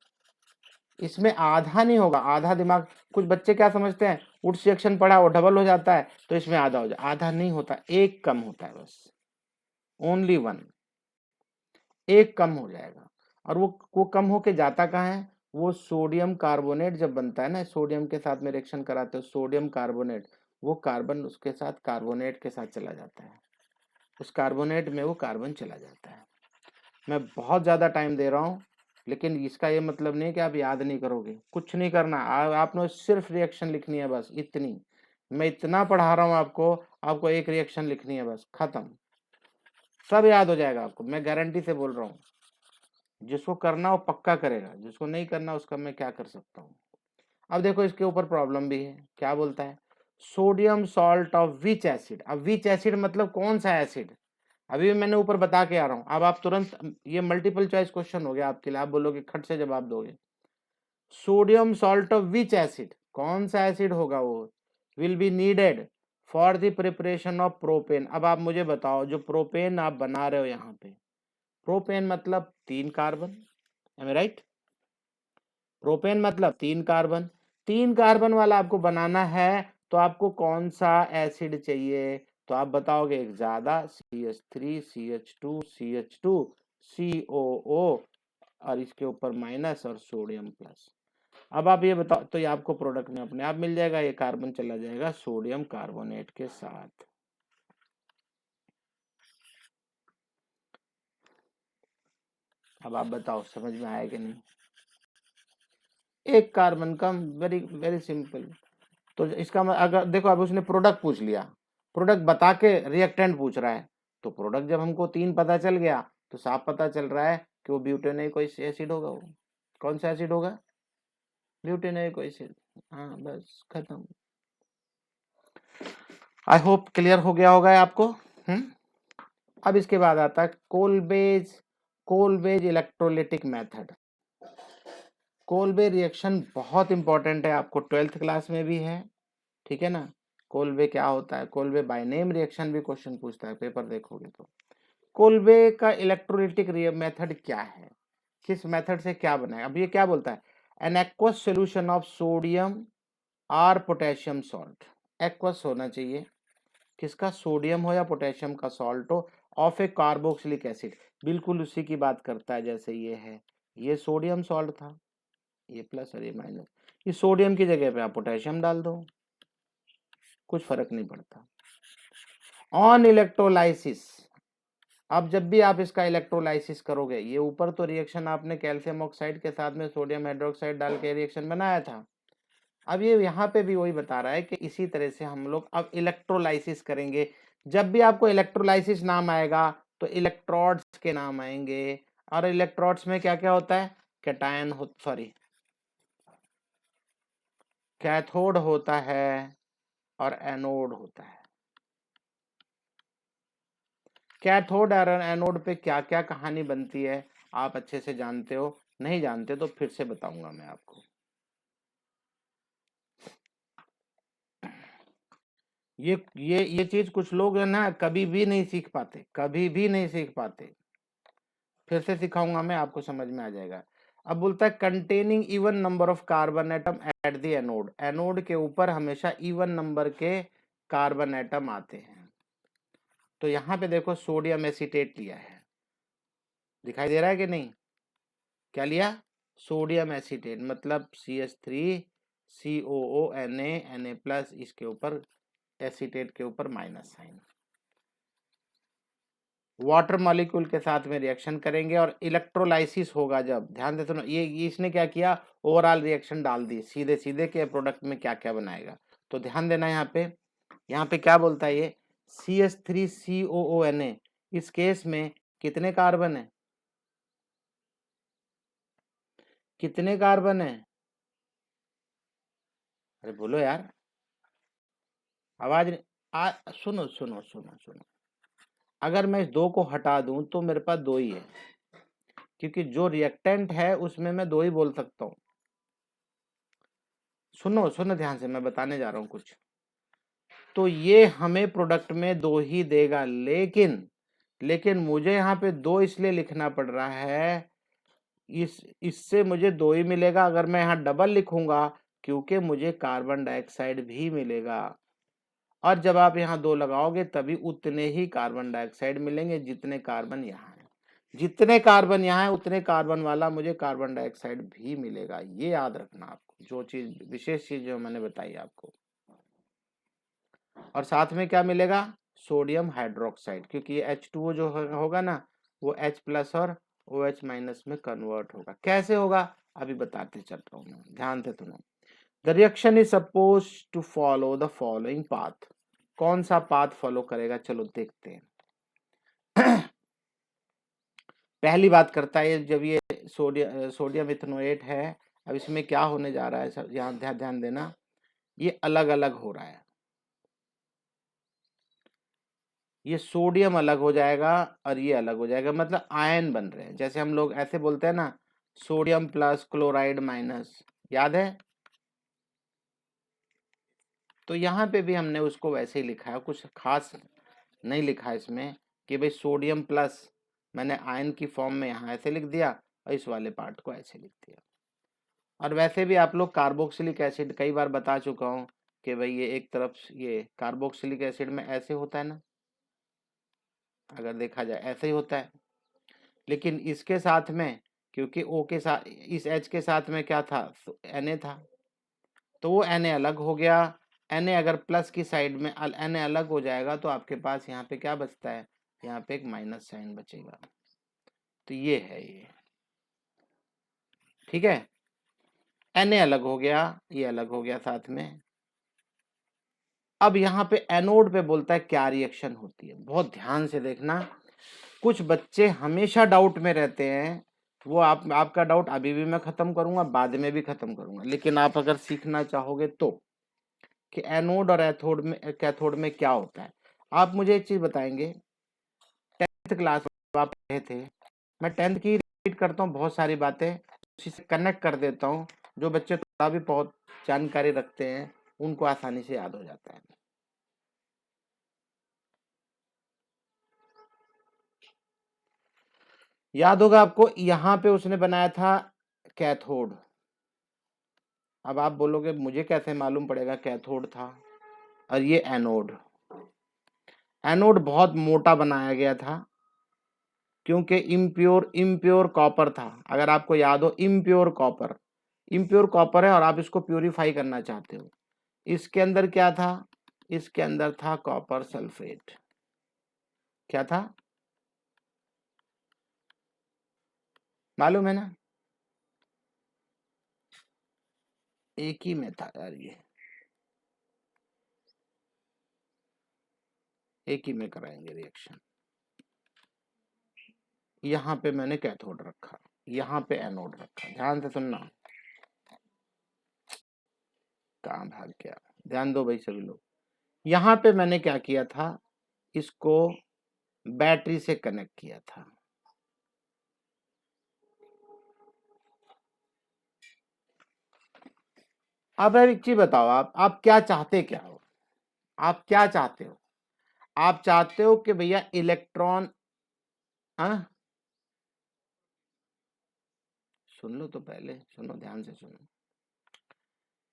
इसमें आधा नहीं होगा, आधा दिमाग, कुछ बच्चे क्या समझते हैं, वुड्स रिएक्शन पढ़ा वो डबल हो जाता है तो इसमें आधा हो जाए, आधा नहीं होता, एक कम होता है बस, ओनली 1, एक कम हो जाएगा। और वो कम होके जाता कहाँ है, वो सोडियम कार्बोनेट जब बनता है ना, सोडियम के साथ में रिएक्शन कराते हो, सोडियम कार्बोनेट, वो कार्बन उसके साथ कार्बोनेट के साथ चला जाता है, उस कार्बोनेट में वो कार्बन चला जाता है। मैं बहुत ज़्यादा टाइम दे रहा हूँ, लेकिन इसका ये मतलब नहीं कि आप याद नहीं करोगे, कुछ नहीं करना, आपने सिर्फ रिएक्शन लिखनी है बस, इतनी, मैं इतना पढ़ा रहा हूँ आपको एक रिएक्शन लिखनी है बस, खत्म, सब याद हो जाएगा आपको, मैं गारंटी से बोल रहा हूँ। जिसको करना वो पक्का करेगा, जिसको नहीं करना उसका मैं क्या कर सकता हूँ। अब देखो इसके ऊपर प्रॉब्लम भी है, क्या बोलता है, sodium salt of which acid. अब विच एसिड मतलब कौन सा एसिड, अभी भी मैंने ऊपर बता के आ रहा हूँ। अब आप तुरंत, ये मल्टीपल चॉइस क्वेश्चन हो गया आपके लिए, आप बोलोगे खट से जवाब दोगे। Sodium salt of which acid, कौन सा एसिड होगा वो, will be needed for the preparation of propane. अब आप मुझे बताओ, जो प्रोपेन आप बना रहे हो यहाँ पे, प्रोपेन मतलब 3 कार्बन, एम आई राइट? प्रोपेन मतलब 3 कार्बन, 3 कार्बन वाला आपको बनाना है, तो आपको कौन सा एसिड चाहिए, तो आप बताओगे एक ज्यादा, CH3 CH2 CH2 COO, और इसके ऊपर माइनस और सोडियम प्लस। अब आप ये बताओ, तो ये आपको प्रोडक्ट में अपने आप मिल जाएगा, ये कार्बन चला जाएगा सोडियम कार्बोनेट के साथ। अब आप बताओ समझ में आया कि नहीं? एक कार्बन कम, वेरी वेरी सिंपल। तो इसका अगर देखो, अब उसने प्रोडक्ट पूछ लिया, प्रोडक्ट बता के रिएक्टेंट पूछ रहा है, तो प्रोडक्ट जब हमको 3 पता चल गया, तो साफ पता चल रहा है कि वो ब्यूटेनोइक एसिड होगा। वो कौन सा एसिड होगा, ब्यूटेनोइक एसिड। हाँ बस खत्म। आई होप क्लियर हो गया होगा आपको। अब इसके बाद आता है कोलबेज इलेक्ट्रोलिटिक मेथड। कोलबे रिएक्शन बहुत इंपॉर्टेंट है, आपको 12th क्लास में भी है, ठीक है ना। कोलबे क्या होता है, कोलबे बाय नेम रिएक्शन भी क्वेश्चन पूछता है, पेपर देखोगे तो। कोलबे का इलेक्ट्रोलिटिक मेथड क्या है, किस मेथड से क्या बनाए। अब ये क्या बोलता है, an aqueous solution of sodium और पोटेशियम सॉल्ट, एक्वस होना चाहिए, किसका, सोडियम हो या पोटेशियम का सॉल्ट हो, ऑफ ए कार्बोक्सिलिक एसिड, बिल्कुल उसी की बात करता है जैसे ये है, ये सोडियम सॉल्ट था, ये प्लस और ये माइनस, ये सोडियम की जगह पे आप पोटेशियम डाल दो, कुछ फर्क नहीं पड़ता। ऑन इलेक्ट्रोलाइसिस, अब जब भी आप इसका इलेक्ट्रोलाइसिस करोगे, ये ऊपर तो रिएक्शन आपने कैल्शियम ऑक्साइड के साथ में सोडियम हाइड्रोक्साइड डाल के रिएक्शन बनाया था, अब ये यहाँ पे भी वही बता रहा है कि इसी तरह से हम लोग अब इलेक्ट्रोलाइसिस करेंगे। जब भी आपको इलेक्ट्रोलाइसिस नाम आएगा तो इलेक्ट्रोड्स के नाम आएंगे, और इलेक्ट्रोड्स में क्या क्या होता है, कैटायन सॉरी कैथोड होता है और एनोड होता है। कैथोड और एनोड पे क्या क्या कहानी बनती है आप अच्छे से जानते हो, नहीं जानते तो फिर से बताऊंगा मैं आपको। ये चीज कुछ लोग है ना, कभी भी नहीं सीख पाते, कभी भी नहीं सीख पाते, फिर से सिखाऊंगा मैं, आपको समझ में आ जाएगा। अब बोलता है containing even number of carbon atom at the anode, anode के ऊपर हमेशा इवन नंबर के कार्बन एटम आते हैं। तो यहाँ पे देखो सोडियम एसीटेट लिया है, दिखाई दे रहा है कि नहीं, क्या लिया, सोडियम एसीटेट, मतलब CH3 COONA इसके ऊपर एसीटेट के ऊपर माइनस साइन, वाटर मॉलिक्यूल के साथ में रिएक्शन करेंगे और इलेक्ट्रोलाइसिस होगा जब, ध्यान देते ना, ये इसने क्या किया, ओवरऑल रिएक्शन डाल दी सीधे सीधे के प्रोडक्ट में क्या क्या बनाएगा। तो ध्यान देना यहाँ पे क्या बोलता है ये, CH3 COONA, इस केस में कितने कार्बन है, कितने कार्बन है, अरे बोलो यार, आवाज सुनो सुनो सुनो सुनो, अगर मैं इस 2 को हटा दूं तो मेरे पास 2 ही है, क्योंकि जो रिएक्टेंट है उसमें मैं 2 ही बोल सकता हूँ, सुनो सुनो ध्यान से, मैं बताने जा रहा हूँ कुछ। तो ये हमें प्रोडक्ट में 2 ही देगा, लेकिन मुझे यहाँ पे 2 इसलिए लिखना पड़ रहा है, इससे मुझे 2 ही मिलेगा। अगर मैं यहाँ डबल लिखूंगा, क्योंकि मुझे कार्बन डाइऑक्साइड भी मिलेगा, और जब आप यहाँ 2 लगाओगे तभी उतने ही कार्बन डाइऑक्साइड मिलेंगे जितने कार्बन यहाँ है। जितने कार्बन यहाँ है उतने कार्बन वाला मुझे कार्बन डाइऑक्साइड भी मिलेगा। ये याद रखना आपको, जो चीज विशेष चीज जो मैंने बताई आपको। और साथ में क्या मिलेगा? सोडियम हाइड्रोक्साइड, क्योंकि ये H2O जो होगा ना, वो H प्लस और OH माइनस में कन्वर्ट होगा। कैसे होगा अभी बताते चल रहा हूँ मैं, ध्यान से सुनो। The reaction is suppose to follow the following path. कौन सा पाथ फॉलो करेगा, चलो देखते हैं। पहली बात करता है, जब ये सोडियम इथेनोएट है, अब इसमें क्या होने जा रहा है, सब यहाँ ध्यान देना, ये अलग अलग हो रहा है। ये सोडियम अलग हो जाएगा और ये अलग हो जाएगा, मतलब आयन बन रहे हैं। जैसे हम लोग ऐसे बोलते हैं ना, सोडियम प्लस क्लोराइड माइनस, याद है? तो यहाँ पे भी हमने उसको वैसे ही लिखा है, कुछ खास नहीं लिखा है इसमें कि भाई सोडियम प्लस, मैंने आयन की फॉर्म में यहाँ ऐसे लिख दिया और इस वाले पार्ट को ऐसे लिख दिया। और वैसे भी आप लोग कार्बोक्सिलिक एसिड कई बार बता चुका हूँ कि भाई ये एक तरफ, ये कार्बोक्सिलिक एसिड में ऐसे होता है ना, अगर देखा जाए ऐसे ही होता है। लेकिन इसके साथ में, क्योंकि O के साथ, इस H के साथ में क्या था, Na था, तो वो Na अलग हो गया। Na अगर प्लस की साइड में Na अलग हो जाएगा तो आपके पास यहाँ पे क्या बचता है, यहाँ पे एक माइनस साइन बचेगा। तो ये है ये, ठीक है। Na अलग हो गया, ये अलग हो गया साथ में। अब यहाँ पे एनोड पे बोलता है क्या रिएक्शन होती है, बहुत ध्यान से देखना। कुछ बच्चे हमेशा डाउट में रहते हैं, वो आपका डाउट अभी भी मैं खत्म करूंगा, बाद में भी खत्म करूंगा, लेकिन आप अगर सीखना चाहोगे तो, कि एनोड और कैथोड में क्या होता है। आप मुझे एक चीज बताएंगे, 10th क्लास में आप पढ़े थे, मैं 10th की रिपीट करता हूँ बहुत सारी बातें, उसी से कनेक्ट कर देता हूँ। जो बच्चे थोड़ा भी बहुत जानकारी रखते हैं उनको आसानी से याद हो जाता है। याद होगा आपको, यहाँ पे उसने बनाया था कैथोड। अब आप बोलोगे मुझे कैसे मालूम पड़ेगा कैथोड था, और ये एनोड। एनोड बहुत मोटा बनाया गया था, क्योंकि इम्प्योर कॉपर था। अगर आपको याद हो, इम्प्योर कॉपर है और आप इसको प्यूरिफाई करना चाहते हो। इसके अंदर क्या था, इसके अंदर था कॉपर सल्फेट। क्या था मालूम है ना? एक ही में था यार, ये एक ही में कराएंगे रिएक्शन। यहाँ पे मैंने कैथोड रखा, यहाँ पे एनोड रखा, ध्यान से सुनना। कहाँ भाग गया, ध्यान दो भाई सभी लोग। यहाँ पे मैंने क्या किया था, इसको बैटरी से कनेक्ट किया था। अब एक चीज बताओ, आप क्या चाहते क्या हो, आप क्या चाहते हो? आप चाहते हो कि भैया इलेक्ट्रॉन, हाँ सुन लो तो, पहले सुनो, ध्यान से सुनो।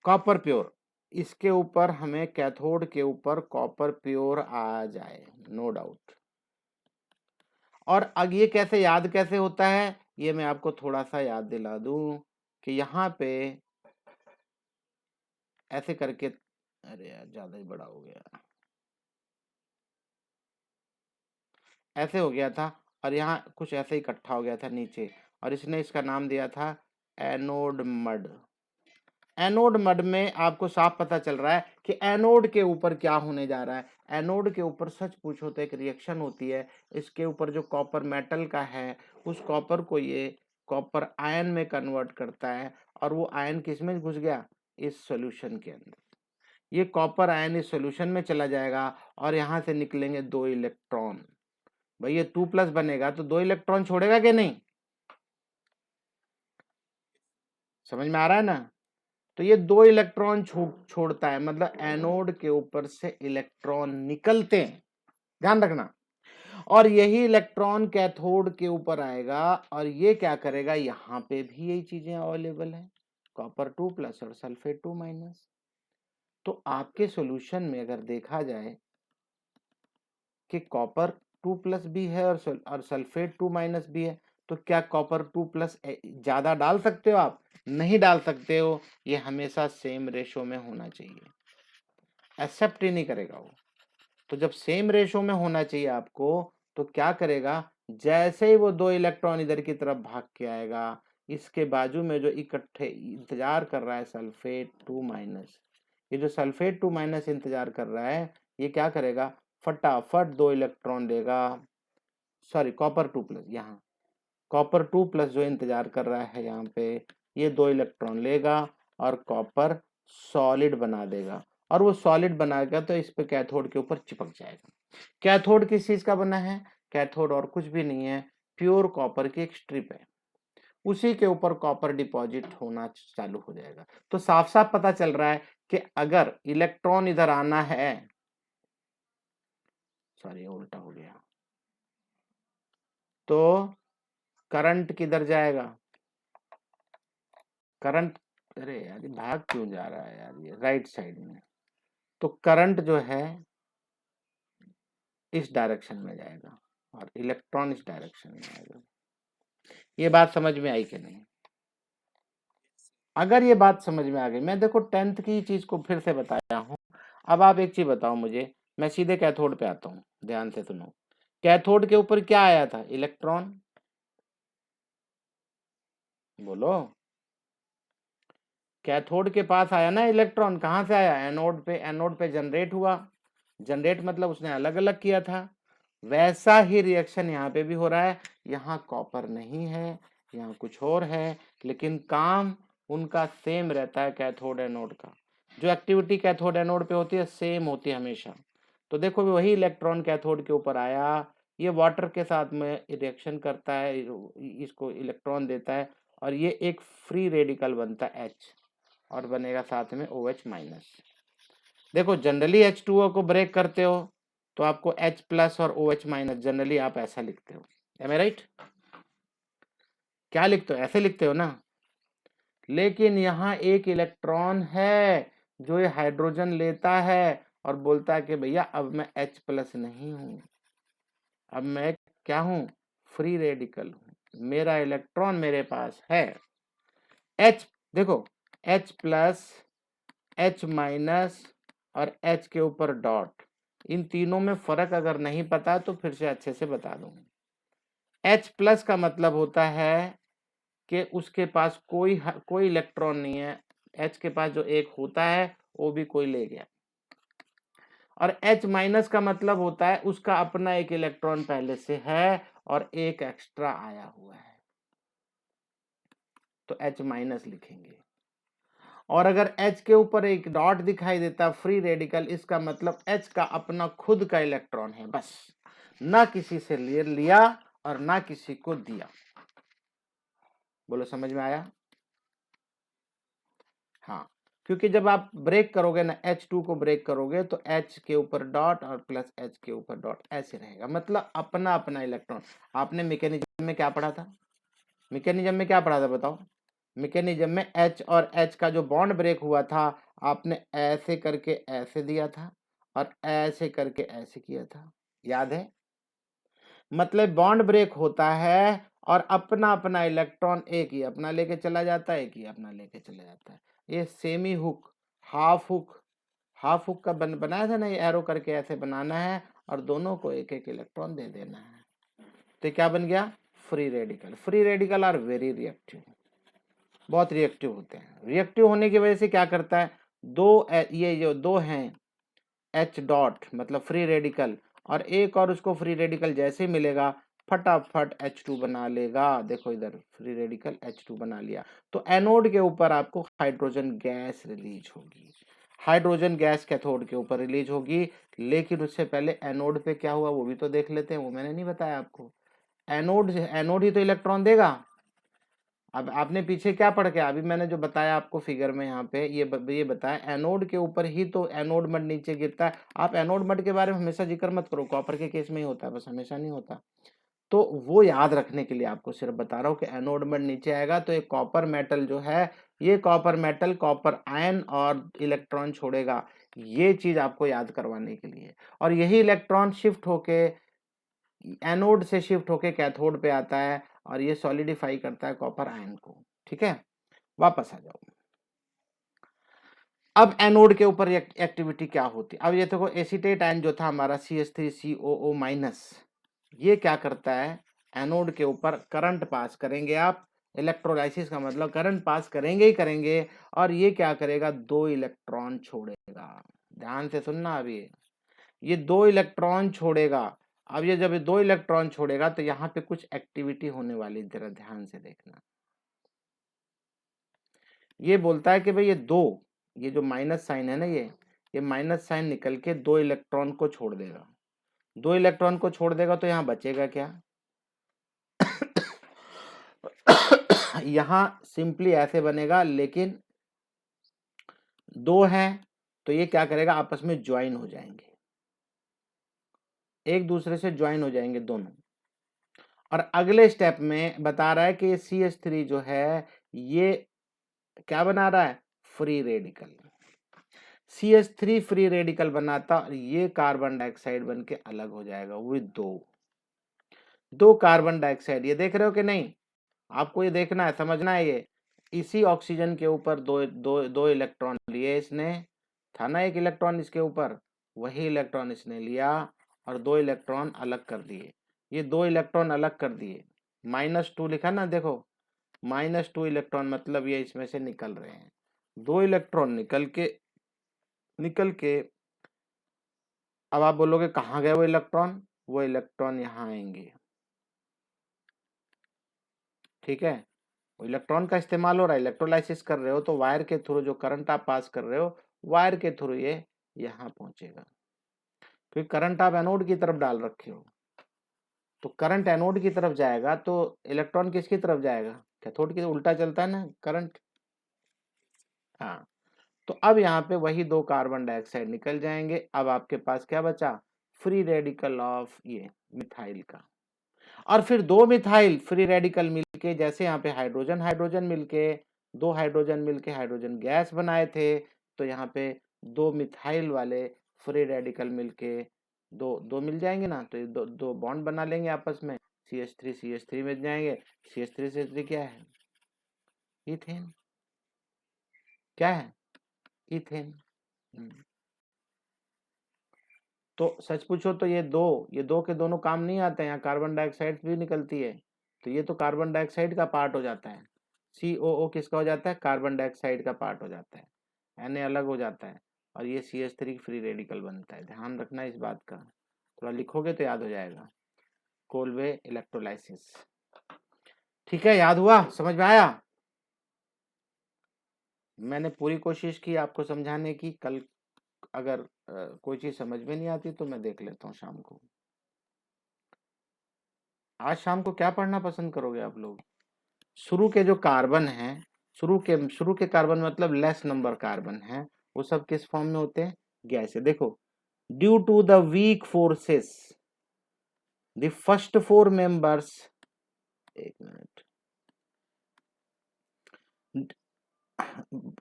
कॉपर प्योर, इसके ऊपर हमें कैथोड के ऊपर कॉपर प्योर आ जाए, नो डाउट। और अब ये कैसे याद कैसे होता है, ये मैं आपको थोड़ा सा याद दिला दूं कि यहाँ पे ऐसे करके, अरे यार ज्यादा ही बड़ा हो गया, ऐसे हो गया था, और यहाँ कुछ ऐसे ही इकट्ठा हो गया था नीचे, और इसने इसका नाम दिया था एनोड मड। एनोड मड में आपको साफ पता चल रहा है कि एनोड के ऊपर क्या होने जा रहा है। एनोड के ऊपर सच पूछो तो एक रिएक्शन होती है, इसके ऊपर जो कॉपर मेटल का है, उस कॉपर को ये कॉपर आयन में कन्वर्ट करता है, और वो आयन किस में घुस गया, इस सॉल्यूशन के अंदर। ये कॉपर आयन इस सॉल्यूशन में चला जाएगा और यहाँ से निकलेंगे 2 इलेक्ट्रॉन। भाई ये 2+ बनेगा तो 2 इलेक्ट्रॉन छोड़ेगा कि नहीं, समझ में आ रहा है ना? तो ये 2 इलेक्ट्रॉन छोड़ता है, मतलब एनोड के ऊपर से इलेक्ट्रॉन निकलते हैं, ध्यान रखना। और यही इलेक्ट्रॉन कैथोड के ऊपर आएगा और ये क्या करेगा, यहां पे भी यही चीजें अवेलेबल है, कॉपर 2+ और सल्फेट 2-। तो आपके सॉल्यूशन में अगर देखा जाए कि कॉपर 2+ भी है और सल्फेट 2- भी है, तो क्या कॉपर 2+ ज्यादा डाल सकते हो आप? नहीं डाल सकते हो। ये हमेशा सेम रेशो में होना चाहिए, एक्सेप्ट ही नहीं करेगा वो। तो जब सेम रेशो में होना चाहिए आपको, तो क्या करेगा, जैसे ही वो 2 इलेक्ट्रॉन इधर की तरफ भाग के आएगा, इसके बाजू में जो इकट्ठे इंतजार कर रहा है सल्फेट 2-, ये जो सल्फेट 2- इंतजार कर रहा है, ये क्या करेगा, फटाफट 2 इलेक्ट्रॉन देगा, सॉरी कॉपर 2+, यहाँ कॉपर 2+ जो इंतजार कर रहा है यहाँ पे, ये 2 इलेक्ट्रॉन लेगा और कॉपर सॉलिड बना देगा, और वो सॉलिड बनाएगा तो इस पे कैथोड के ऊपर चिपक जाएगा। कैथोड किस चीज का बना है? कैथोड और कुछ भी नहीं है, प्योर कॉपर की एक स्ट्रिप है, उसी के ऊपर कॉपर डिपॉजिट होना चालू हो जाएगा। तो साफ साफ पता चल रहा है कि अगर इलेक्ट्रॉन इधर आना है, सॉरी उल्टा हो गया, तो करंट किधर जाएगा, करंट, अरे यार भाग क्यों जा रहा है यार, ये राइट साइड में, तो करंट जो है इस डायरेक्शन में जाएगा और इलेक्ट्रॉन इस डायरेक्शन में आएगा। ये बात समझ में आई कि नहीं? अगर ये बात समझ में आ गई, मैं देखो 10th की चीज को फिर से बताया हूं। अब आप एक चीज बताओ मुझे, मैं सीधे कैथोड पे आता हूं, ध्यान से सुनो। कैथोड के ऊपर क्या आया था? इलेक्ट्रॉन, बोलो। कैथोड के पास आया ना इलेक्ट्रॉन, कहां से आया? एनोड पे, एनोड पे जनरेट हुआ, जनरेट मतलब उसने अलग अलग किया था। वैसा ही रिएक्शन यहाँ पे भी हो रहा है, यहाँ कॉपर नहीं है, यहाँ कुछ और है, लेकिन काम उनका सेम रहता है, कैथोड एनोड का। जो एक्टिविटी कैथोड एनोड पे होती है सेम होती है हमेशा। तो देखो भी वही इलेक्ट्रॉन कैथोड के ऊपर आया, ये वाटर के साथ में रिएक्शन करता है, इसको इलेक्ट्रॉन देता है, और ये एक फ्री रेडिकल बनता है H, और बनेगा साथ में OH-। देखो जनरली H2O को ब्रेक करते हो तो आपको H+ और OH- जनरली आप ऐसा लिखते हो, एम आई राइट? क्या लिखते हो? ऐसे लिखते हो ना। लेकिन यहाँ एक इलेक्ट्रॉन है जो ये हाइड्रोजन लेता है और बोलता है कि भैया अब मैं H+ नहीं हूं, अब मैं क्या हूं? फ्री रेडिकल हूं, मेरा इलेक्ट्रॉन मेरे पास है। H, देखो H+, H- और H के ऊपर डॉट, इन तीनों में फर्क अगर नहीं पता तो फिर से अच्छे से बता दूंगा। H+ का मतलब होता है कि उसके पास कोई इलेक्ट्रॉन नहीं है, H के पास जो एक होता है वो भी कोई ले गया। और H- का मतलब होता है उसका अपना एक इलेक्ट्रॉन पहले से है और एक एक्स्ट्रा आया हुआ है, तो H- लिखेंगे। और अगर H के ऊपर एक डॉट दिखाई देता फ्री रेडिकल, इसका मतलब H का अपना खुद का इलेक्ट्रॉन है, बस, ना किसी से लिया और ना किसी को दिया। बोलो समझ में आया? हाँ, क्योंकि जब आप ब्रेक करोगे ना, H2 को ब्रेक करोगे तो H के ऊपर डॉट और प्लस H के ऊपर डॉट ऐसे रहेगा, मतलब अपना अपना इलेक्ट्रॉन। आपने मैकेनिज्म में क्या पढ़ा था? मैकेनिज्म में क्या पढ़ा था बताओ? मैकेनिज्म में H और H का जो बॉन्ड ब्रेक हुआ था, आपने ऐसे करके ऐसे दिया था और ऐसे करके ऐसे किया था, याद है? मतलब बॉन्ड ब्रेक होता है और अपना अपना इलेक्ट्रॉन एक ही अपना लेके चला जाता है, एक ही अपना लेके चला जाता है। ये semi hook, half hook, half hook का बनाया था ना, ये एरो करके ऐसे बनाना है और दोनों को एक एक इलेक्ट्रॉन दे देना है, तो क्या बन गया? Free radical. Free radical are very reactive, बहुत रिएक्टिव होते हैं। रिएक्टिव होने की वजह से क्या करता है, ये जो दो हैं H- मतलब फ्री रेडिकल, और एक और उसको फ्री रेडिकल जैसे ही मिलेगा फटाफट H2 बना लेगा। देखो इधर फ्री रेडिकल H2 बना लिया, तो एनोड के ऊपर आपको हाइड्रोजन गैस रिलीज होगी, हाइड्रोजन गैस कैथोड के ऊपर रिलीज होगी। लेकिन उससे पहले एनोड पे क्या हुआ वो भी तो देख लेते हैं, वो मैंने नहीं बताया आपको। एनोड एनोड ही तो इलेक्ट्रॉन देगा, अब आपने पीछे क्या पढ़ के, अभी मैंने जो बताया आपको फिगर में यहाँ पे ये बताया एनोड के ऊपर ही तो एनोड मड नीचे गिरता है। आप एनोड मड के बारे में हमेशा जिक्र मत करो, कॉपर के केस में ही होता है, बस हमेशा नहीं होता। तो वो याद रखने के लिए आपको सिर्फ बता रहा हूँ कि एनोड मड नीचे आएगा तो एक कॉपर मेटल जो है, ये कॉपर मेटल कॉपर आयन और इलेक्ट्रॉन छोड़ेगा, ये चीज आपको याद करवाने के लिए। और यही इलेक्ट्रॉन शिफ्ट होके एनोड से शिफ्ट होके कैथोड पे आता है और ये सॉलिडिफाई करता है कॉपर आयन को। ठीक है, वापस आ जाओ। अब एनोड के ऊपर एक्टिविटी क्या होती है, अब ये देखो एसीटेट आयन जो था हमारा CH3COO माइनस, ये क्या करता है, एनोड के ऊपर करंट पास करेंगे आप, इलेक्ट्रोलाइसिस का मतलब करंट पास करेंगे ही करेंगे, और ये क्या करेगा, 2 इलेक्ट्रॉन छोड़ेगा। ध्यान से सुनना, अभी ये 2 इलेक्ट्रॉन छोड़ेगा। अब ये जब 2 इलेक्ट्रॉन छोड़ेगा तो यहाँ पे कुछ एक्टिविटी होने वाली, जरा ध्यान से देखना। ये बोलता है कि भाई ये जो माइनस साइन है ना, ये माइनस साइन निकल के 2 इलेक्ट्रॉन को छोड़ देगा। 2 इलेक्ट्रॉन को छोड़ देगा तो यहाँ बचेगा क्या यहाँ सिंपली ऐसे बनेगा, लेकिन 2 है तो ये क्या करेगा, आपस में ज्वाइन हो जाएंगे, एक दूसरे से ज्वाइन हो जाएंगे दोनों। और अगले स्टेप में बता रहा है कि CH3 जो है ये क्या बना रहा है, free radical. CH3 free radical बनाता और ये कार्बन डाइऑक्साइड बन के अलग हो जाएगा विद 2 कार्बन डाइऑक्साइड। ये देख रहे हो कि नहीं, आपको ये देखना है, समझना है। ये इसी ऑक्सीजन के ऊपर दो इलेक्ट्रॉन लिए इसने, था ना एक इलेक्ट्रॉन इसके ऊपर, वही इलेक्ट्रॉन इसने लिया और 2 इलेक्ट्रॉन अलग कर दिए। ये 2 इलेक्ट्रॉन अलग कर दिए, -2 लिखा ना, देखो -2 इलेक्ट्रॉन, मतलब ये इसमें से निकल रहे हैं। 2 इलेक्ट्रॉन निकल के अब आप बोलोगे कहाँ गए वो इलेक्ट्रॉन यहाँ आएंगे। ठीक है, इलेक्ट्रॉन का इस्तेमाल हो रहा है, इलेक्ट्रोलाइसिस कर रहे हो तो वायर के थ्रू जो करंट आप पास कर रहे हो, वायर के थ्रू ये यहाँ पहुंचेगा। फिर करंट आप एनोड की तरफ डाल रखे हो, तो करंट एनोड की तरफ जाएगा तो इलेक्ट्रॉन किसकी तरफ जाएगा, कैथोड की। उल्टा चलता है ना करंट। हाँ, तो अब यहाँ पे वही 2 कार्बन डाइऑक्साइड निकल जाएंगे। अब आपके पास क्या बचा, फ्री रेडिकल ऑफ ये मिथाइल का। और फिर 2 मिथाइल फ्री रेडिकल मिलके, जैसे यहाँ पे हाइड्रोजन हाइड्रोजन मिलके, 2 हाइड्रोजन मिलके हाइड्रोजन गैस बनाए थे, तो यहाँ पे 2 मिथाइल वाले फ्री रेडिकल मिलके दो मिल जाएंगे ना, तो ये दो बॉन्ड बना लेंगे आपस में, CH3 मिल जाएंगे। CH3 क्या है, इथेन। क्या है, इथेन। तो सच पूछो तो ये दो के दोनों काम नहीं आते हैं, यहाँ कार्बन डाइऑक्साइड भी निकलती है, तो ये तो कार्बन डाइऑक्साइड का पार्ट हो जाता है। COO किसका हो जाता है, कार्बन डाइऑक्साइड का पार्ट हो जाता है, Na अलग हो जाता है, और ये CH3 फ्री रेडिकल बनता है। ध्यान रखना इस बात का, थोड़ा लिखोगे तो याद हो जाएगा, कोलवे इलेक्ट्रोलाइसिस। ठीक है, याद हुआ, समझ में आया। मैंने पूरी कोशिश की आपको समझाने की। कल अगर कोई चीज समझ में नहीं आती तो मैं देख लेता हूँ शाम को। आज शाम को क्या पढ़ना पसंद करोगे आप लोग, शुरू के जो कार्बन हैं, शुरू के कार्बन मतलब लेस नंबर कार्बन है, वो सब किस फॉर्म में होते हैं, गैस है। देखो, due to the weak forces the first 4 members, एक मिनट,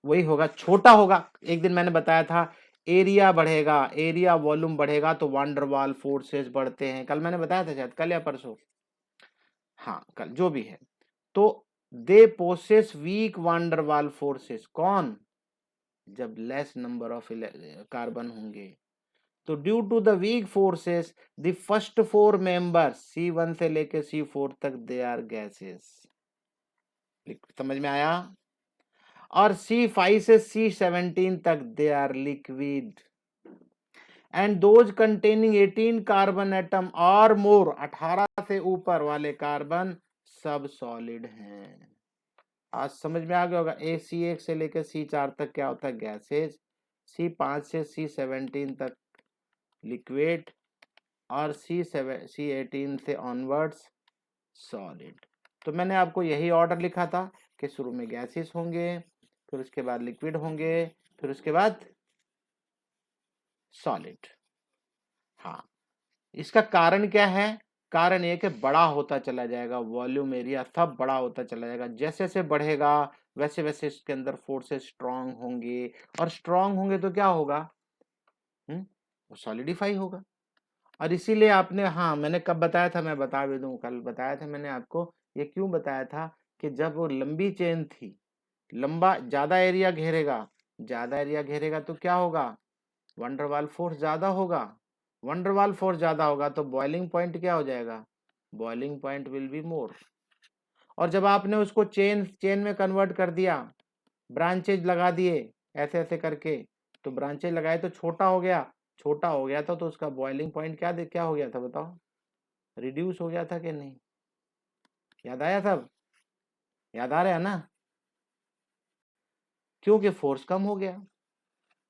वही होगा, छोटा होगा। एक दिन मैंने बताया था एरिया बढ़ेगा, एरिया वॉल्यूम बढ़ेगा तो वांडरवाल फोर्सेस बढ़ते हैं, कल मैंने बताया था शायद, कल या परसों, हाँ कल, जो भी है। तो they possess weak van der Waals forces, कौन, जब लेस नंबर ऑफ कार्बन होंगे। तो due to the weak forces the first 4 members C1 से लेके C4 तक दे आर गैसेस। समझ में आया। और C5 से C17 तक they are liquid, and those containing 18 carbon atom और मोर, 18 से ऊपर वाले कार्बन सब सॉलिड हैं। आज समझ में आ गया होगा। C1 से लेकर C4 तक क्या होता है, गैसेज। C5 से C17 तक लिक्विड, और C18 से ऑनवर्ड्स सॉलिड। तो मैंने आपको यही ऑर्डर लिखा था कि शुरू में गैसेस होंगे, फिर उसके बाद लिक्विड होंगे, फिर उसके बाद सॉलिड। हाँ, इसका कारण क्या है? कारण ये कि बड़ा होता चला जाएगा, वॉल्यूम एरिया सब बड़ा होता चला जाएगा। जैसे जैसे बढ़ेगा वैसे वैसे इसके अंदर फोर्सेस स्ट्रांग होंगे, और स्ट्रांग होंगे तो क्या होगा? वो सॉलिडिफाई होगा। और इसीलिए आपने, हाँ मैंने कब बताया था, मैं बता भी दूं, कल बताया था मैंने आपको। ये क्यों बताया था कि जब वो लंबी चेन थी, लंबा ज्यादा एरिया घेरेगा, ज्यादा एरिया घेरेगा तो क्या होगा? वंडरवाल फोर्स ज्यादा होगा। वंडरवाल फोर्स ज्यादा होगा तो बॉइलिंग पॉइंट क्या हो जाएगा? Boiling point will be more. और जब आपने उसको चेन चेन में कन्वर्ट कर दिया, ब्रांचेज लगा दिए ऐसे ऐसे करके, तो ब्रांचेज लगाए तो छोटा हो गया, छोटा हो गया था तो उसका बॉइलिंग पॉइंट क्या हो गया था बताओ? रिड्यूस हो गया था कि नहीं? याद आया सब? याद आ रहा है ना? क्योंकि फोर्स कम हो गया,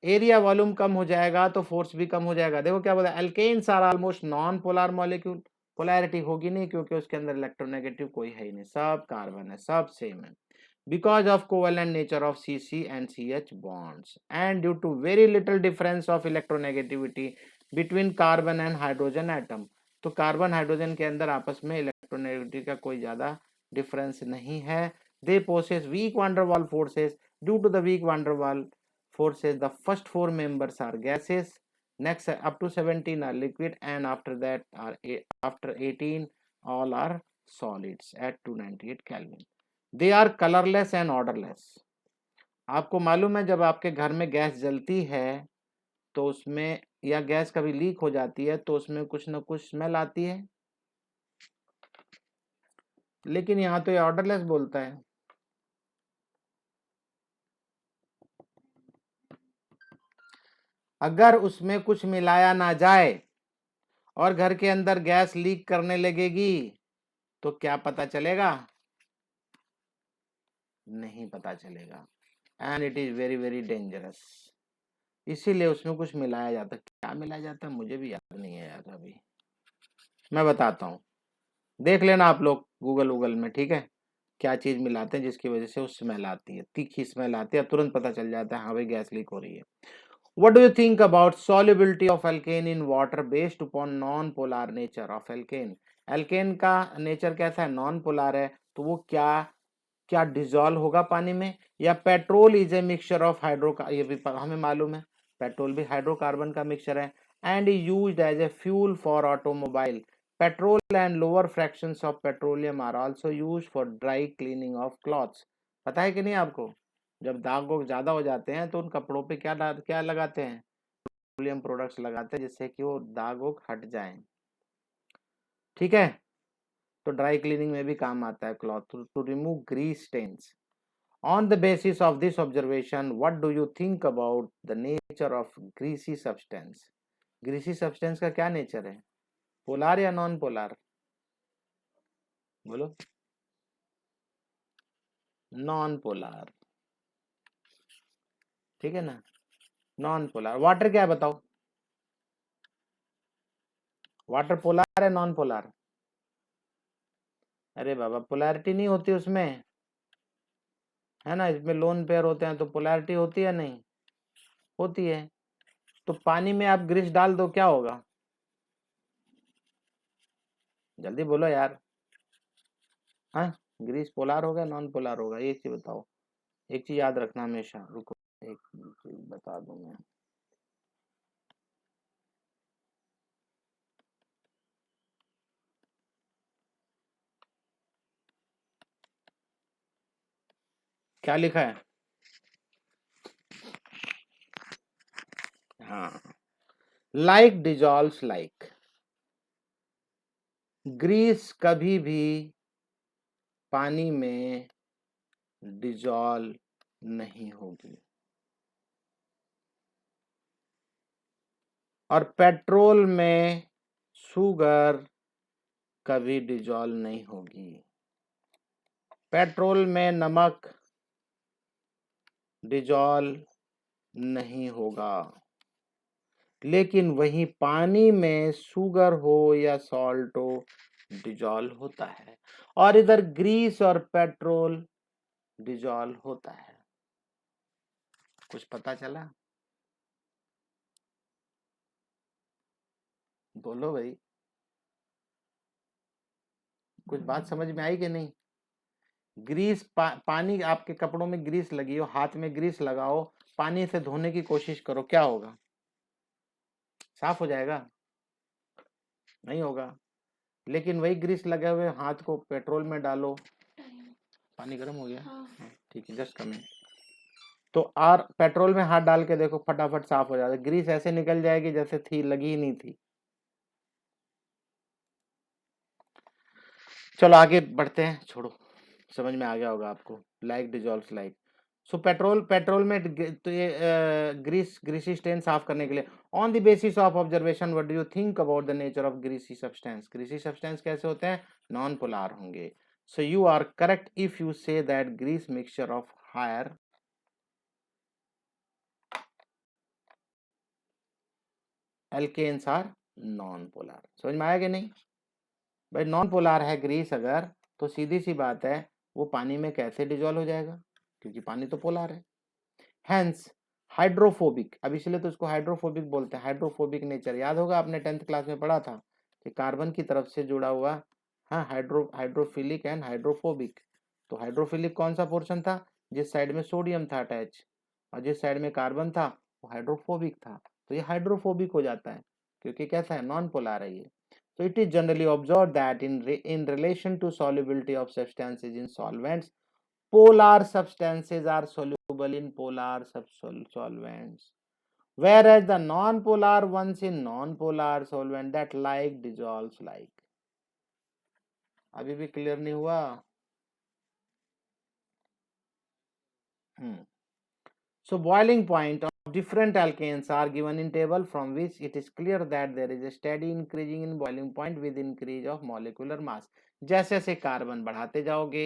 एरिया वॉल्यूम कम हो जाएगा तो फोर्स भी कम हो जाएगा। देखो क्या बोला, alkanes are almost non polar molecule. Polarity होगी नहीं क्योंकि उसके अंदर इलेक्ट्रोनेगेटिव कोई है ही नहीं, सब कार्बन है, सब सेम है। Because of covalent nature of CC and CH bonds and due to very little difference of electronegativity between carbon and hydrogen atom, तो कार्बन हाइड्रोजन के अंदर आपस में इलेक्ट्रोनेगेटिविटी का कोई ज्यादा डिफरेंस नहीं है। They possess weak van der Waals forces. Due to the weak van der Waals forces, the first 4 members are gases, next up to 17 are liquid, and after that are after 18 all are solids at 298 Kelvin. They are colourless and odourless. आपको मालूम है जब आपके घर में gas जलती है तो उसमें, या गैस कभी लीक हो जाती है तो उसमें कुछ ना कुछ स्मेल आती है, लेकिन यहाँ तो ये ऑर्डरलेस बोलता है। अगर उसमें कुछ मिलाया ना जाए और घर के अंदर गैस लीक करने लगेगी तो क्या पता चलेगा? नहीं पता चलेगा, and it is very very dangerous. इसीलिए उसमें कुछ मिलाया जाता है। क्या मिलाया जाता है मुझे भी याद नहीं है यार, अभी मैं बताता हूँ, देख लेना आप लोग गूगल में, ठीक है? क्या चीज मिलाते हैं जिसकी वजह से वो स्मेल आती है, तीखी स्मेल आती है, तुरंत पता चल जाता है हाँ भाई गैस लीक हो रही है। What do you think about solubility of alkane in water based upon non-polar nature of alkane? alkane का नेचर कैसा है? नॉन पोलर है, तो वो क्या क्या डिजोल्व होगा पानी में? या petrol is a mixture of hydro, ये भी हमें मालूम है, पेट्रोल भी हाइड्रोकार्बन का मिक्सचर है, and used as a fuel for automobile. Petrol and lower fractions of petroleum are also used for dry cleaning of clothes. पता है कि नहीं आपको? जब दाग वाग ज्यादा हो जाते हैं तो उन कपड़ों पे क्या लगाते हैं? पेट्रोलियम प्रोडक्ट्स लगाते हैं जिससे कि वो दाग वाग हट जाएं, ठीक है? तो ड्राई क्लीनिंग में भी काम आता है cloth, to remove grease stains. On the basis of this observation, what do you think about the nature of greasy substance? Greasy substance का क्या नेचर है? पोलर या नॉन पोलर? बोलो। नॉन पोलर, ठीक है ना? Non polar. वाटर क्या है बताओ? वाटर पोलर है नॉन पोलर? अरे बाबा, पोलैरिटी नहीं होती उसमें, है ना? इसमें लोन पेयर होते हैं तो पोलैरिटी होती है नहीं? होती है। तो पानी में आप ग्रीस डाल दो, क्या होगा? जल्दी बोलो यार। हाँ, ग्रीस पोलर होगा नॉन पोलर होगा, ये चीज बताओ। एक चीज याद रखना हमेशा, रुको एक चीज बता दूं मैं। क्या लिखा है? हाँ, लाइक डिजॉल्व्स लाइक। ग्रीस कभी भी पानी में डिजॉल्व नहीं होगी, और पेट्रोल में शुगर कभी डिजॉल्व नहीं होगी। पेट्रोल में नमक डिजॉल्व नहीं होगा, लेकिन वही पानी में शुगर हो या सॉल्ट हो डिजॉल्व होता है, और इधर ग्रीस और पेट्रोल डिजॉल्व होता है। कुछ पता चला? बोलो भाई, कुछ बात समझ में आई कि नहीं? ग्रीस पानी, आपके कपड़ों में ग्रीस लगी हो, हाथ में ग्रीस लगाओ, पानी से धोने की कोशिश करो, क्या होगा? साफ हो जाएगा? नहीं होगा। लेकिन वही ग्रीस लगे हुए हाथ को पेट्रोल में डालो, पानी गर्म हो गया। हाँ। ठीक है, जस्ट कमिंग। तो और पेट्रोल में हाथ डाल के देखो, फटाफट साफ हो जाएगा, ग्रीस ऐसे निकल जाएगी जैसे थी, लगी ही नहीं थी। चलो आगे बढ़ते हैं, छोड़ो, समझ में आ गया होगा आपको। Like dissolves like. So petrol में तो ये ग्रीसी स्टेन साफ करने के लिए, on the basis of observation what do you think about the nature of greasy substance? Greasy substance कैसे होते हैं? नॉन पोलर होंगे। So you are correct if you say that grease mixture of higher alkanes are non polar. समझ में आया कि नहीं भाई? नॉन पोलर है ग्रीस अगर, तो सीधी सी बात है वो पानी में कैसे डिजॉल्व हो जाएगा, क्योंकि पानी तो पोलर है। हैंस हाइड्रोफोबिक, अब इसलिए तो इसको हाइड्रोफोबिक बोलते हैं। हाइड्रोफोबिक नेचर याद होगा, आपने 10th क्लास में पढ़ा था कि कार्बन की तरफ से जुड़ा हुआ, हाँ, हाइड्रोफिलिक एंड हाइड्रोफोबिक। तो हाइड्रोफिलिक कौन सा पोर्शन था? जिस साइड में सोडियम था अटैच, और जिस साइड में कार्बन था वो हाइड्रोफोबिक था। तो ये हाइड्रोफोबिक हो जाता है क्योंकि कैसा है? नॉन पोलर है ये। So it is generally observed that in relation to solubility of substances in solvents, polar substances are soluble in polar solvents, whereas the non-polar ones in non-polar solvent that like dissolves like. अभी भी clear नहीं हुआ? So boiling point of different alkanes are given in table, from which it is clear that there is a steady increasing in boiling point with increase of molecular mass. जैसे जैसे carbon बढ़ाते जाओगे,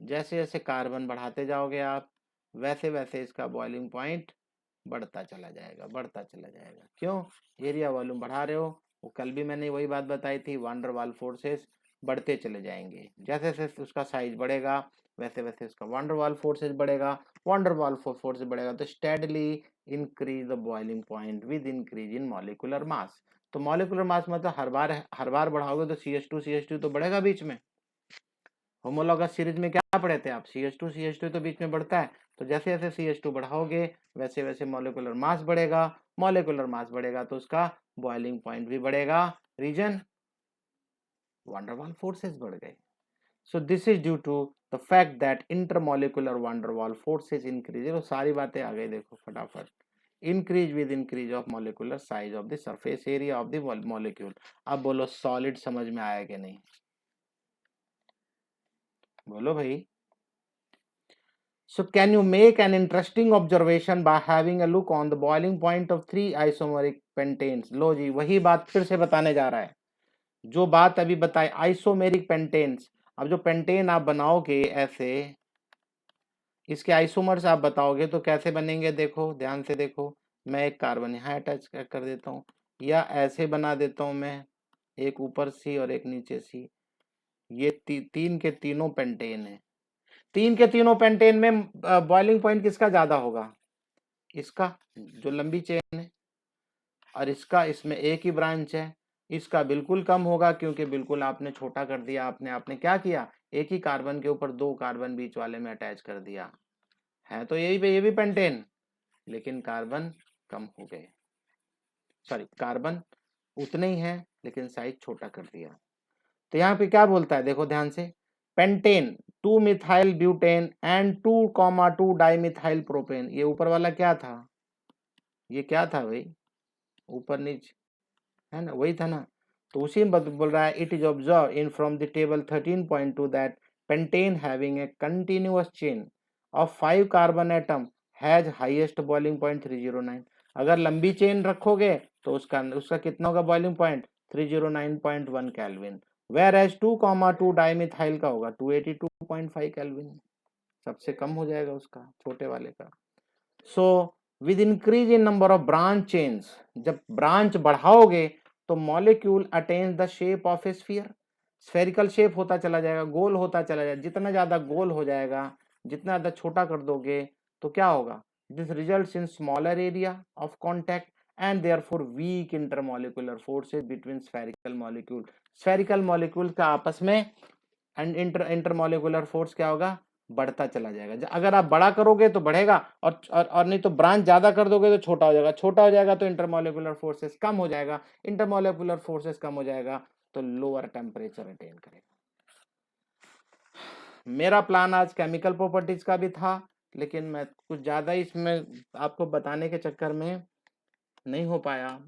जैसे जैसे carbon बढ़ाते जाओगे आप, वैसे वैसे इसका बॉइलिंग पॉइंट बढ़ता चला जाएगा, बढ़ता चला जाएगा। क्यों? एरिया वॉल्यूम बढ़ा रहे हो। वो कल भी मैंने वही बात बताई थी, वांडर वाल फोर्सेस बढ़ते चले जाएंगे। जैसे जैसे उसका साइज बढ़ेगा वैसे वैसे उसका वांडर वाल फोर्सेस बढ़ेगा। वांडर वाल फोर्स बढ़ेगा तो steadily increase the boiling point with increase in molecular mass. तो मॉलिक्यूलर मास मतलब हर बार बढ़ाओगे तो CH2 तो बढ़ेगा बीच में। होमोलॉगस सीरीज में क्या पढ़े थे आप? CH2 तो बीच में बढ़ता है। तो जैसे जैसे CH2 बढ़ाओगे वैसे वैसे मॉलिक्यूलर मास बढ़ेगा। मॉलिक्यूलर मास बढ़ेगा तो उसका बॉइलिंग पॉइंट भी बढ़ेगा। Reason, van der Waals forces बढ़ गए। So this is due to the fact that intermolecular van der Waals forces increase. तो सारी बातें आ गई, देखो फटाफट। Increase with increase of molecular size of the surface area of the molecule. अब बोलो सॉलिड समझ में आया कि नहीं? बोलो भाई। So can you make an interesting observation by having a look on the boiling point of 3 isomeric pentanes? लो जी, वही बात फिर से बताने जा रहा है जो बात अभी बताई, आइसोमेरिक पेंटेन्स। अब जो पेंटेन आप बनाओगे ऐसे, इसके आइसोमर्स आप बताओगे तो कैसे बनेंगे? देखो ध्यान से देखो, मैं एक कार्बन यहाँ अटैच कर देता हूँ, या ऐसे बना देता हूँ मैं, एक ऊपर सी और एक नीचे सी। ये तीन के तीनों पेंटेन है। तीन के तीनों पेंटेन में बॉइलिंग पॉइंट किसका ज्यादा होगा? इसका, जो लंबी चेन है, और इसका, इसमें एक ही ब्रांच है। इसका बिल्कुल कम होगा क्योंकि बिल्कुल आपने छोटा कर दिया। आपने क्या किया? एक ही कार्बन के ऊपर दो कार्बन बीच वाले में अटैच कर दिया है। तो ये भी पेंटेन, लेकिन कार्बन कम हो गए, सॉरी कार्बन उतने ही है लेकिन साइज छोटा कर दिया। तो यहाँ पे क्या बोलता है, देखो ध्यान से, pentane 2 methyl butane and 2,2 dimethyl propane. ये ऊपर वाला क्या था? ये क्या था भाई? ऊपर नीचे है ना, वही था ना। तो उसी में बोल रहा है, it is observe in from the table 13.2 that pentane having a continuous chain of 5 carbon atom has highest boiling point 309। अगर लंबी चेन रखोगे तो उसका कितना होगा boiling point? 309.1 kelvin. Where as 2,2 dimethyl का होगा 282.5 केल्विन। सबसे कम हो जाएगा उसका, छोटे वाले का। So with increase in number of branch chains, जब ब्रांच बढ़ाओगे तो molecule attains the shape of A sphere, spherical shape होता चला जाएगा, गोल होता चला जाएगा। जितना ज्यादा गोल हो जाएगा, जितना ज्यादा छोटा कर दोगे तो क्या होगा, this results in smaller area of contact and therefore weak intermolecular forces between spherical molecule. Spherical molecule का आपस में एंड इंटरमॉलिक्यूलर फोर्स क्या होगा, बढ़ता चला जाएगा। अगर आप बड़ा करोगे तो बढ़ेगा, और नहीं तो ब्रांच ज्यादा कर दोगे तो छोटा हो जाएगा, छोटा हो जाएगा तो इंटरमॉलिक्यूलर फोर्सेस कम हो जाएगा, इंटरमॉलिक्यूलर फोर्सेस कम हो जाएगा तो लोअर टेम्परेचर अटेन करेगा। मेरा प्लान आज केमिकल प्रॉपर्टीज का भी था, लेकिन मैं कुछ ज्यादा इसमें आपको बताने के चक्कर में नहीं हो पाया,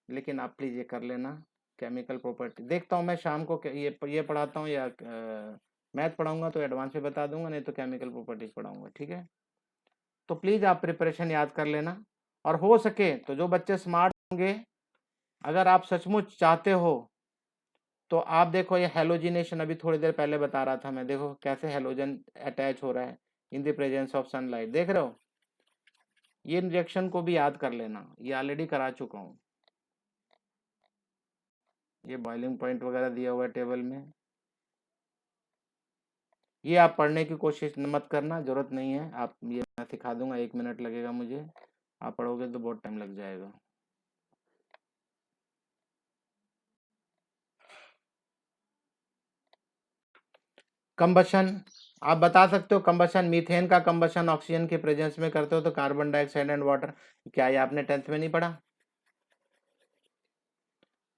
लेकिन आप प्लीज ये कर लेना केमिकल प्रॉपर्टी। देखता हूँ मैं शाम को ये पढ़ाता हूँ या मैथ पढ़ाऊंगा तो एडवांस में बता दूंगा, नहीं तो केमिकल प्रॉपर्टीज पढ़ाऊंगा, ठीक है। तो प्लीज आप प्रिपरेशन याद कर लेना, और हो सके तो जो बच्चे स्मार्ट होंगे, अगर आप सचमुच चाहते हो तो आप देखो ये हेलोजिनेशन अभी थोड़ी देर पहले बता रहा था मैं, देखो कैसे हेलोजन अटैच हो रहा है इन द प्रेजेंस ऑफ सनलाइट, देख रहे हो। ये रिएक्शन को भी याद कर लेना, ये ऑलरेडी करा चुका हूँ। ये बॉइलिंग पॉइंट वगैरह दिया हुआ है टेबल में, ये आप पढ़ने की कोशिश मत करना, जरूरत नहीं है। आप ये मैं सिखा दूंगा, 1 मिनट लगेगा मुझे, आप पढ़ोगे तो बहुत टाइम लग जाएगा। कंबशन, आप बता सकते हो कंबशन, मीथेन का कंबशन ऑक्सीजन के प्रेजेंस में करते हो तो कार्बन डाइऑक्साइड एंड वाटर। क्या ये आपने 10th में नहीं पढ़ा?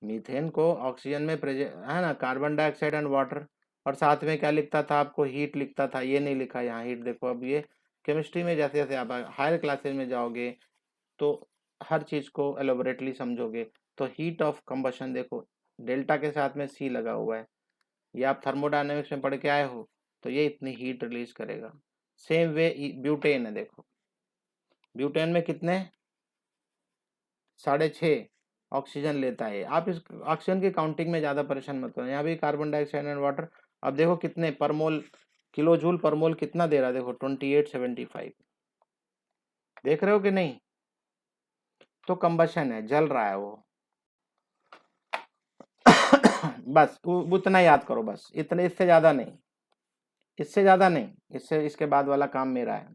मीथेन को ऑक्सीजन में प्रेजेंट है ना, कार्बन डाइऑक्साइड एंड वाटर, और साथ में क्या लिखता था आपको, हीट लिखता था, ये नहीं लिखा यहाँ हीट। देखो अब ये केमिस्ट्री में जैसे जैसे आप हायर क्लासेस में जाओगे तो हर चीज को एलोबरेटली समझोगे। तो हीट ऑफ कंबशन देखो, डेल्टा के साथ में सी लगा हुआ है, ये आप थर्मोडायनेमिक्स में पढ़ के आए हो, तो ये इतनी हीट रिलीज करेगा। सेम वे ब्यूटेन है, देखो ब्यूटेन में कितने, 6.5 ऑक्सीजन लेता है। आप इस ऑक्सीजन की काउंटिंग में ज्यादा परेशान मत हो, यहाँ भी कार्बन डाइऑक्साइड एंड वाटर। अब देखो कितने पर मोल, किलो जूल पर मोल कितना दे रहा है, देखो 2875, देख रहे हो कि नहीं। तो कंबशन है, जल रहा है वो। बस उतना याद करो, बस इतने, इससे ज्यादा नहीं, इससे ज्यादा नहीं, इससे इसके बाद वाला काम मेरा है।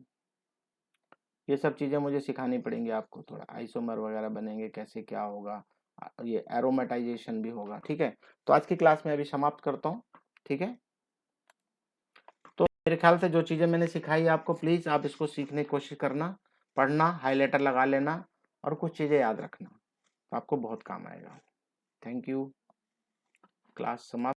ये सब चीजें मुझे सिखानी पड़ेंगी आपको, थोड़ा आइसोमर वगैरह बनेंगे कैसे, क्या होगा, ये एरोमेटाइजेशन भी होगा, ठीक है। तो आज की क्लास में अभी समाप्त करता हूँ, ठीक है। तो मेरे ख्याल से जो चीजें मैंने सिखाई आपको, प्लीज आप इसको सीखने की कोशिश करना, पढ़ना, हाईलाइटर लगा लेना, और कुछ चीजें याद रखना, तो आपको बहुत काम आएगा। थैंक यू, क्लास समाप्त।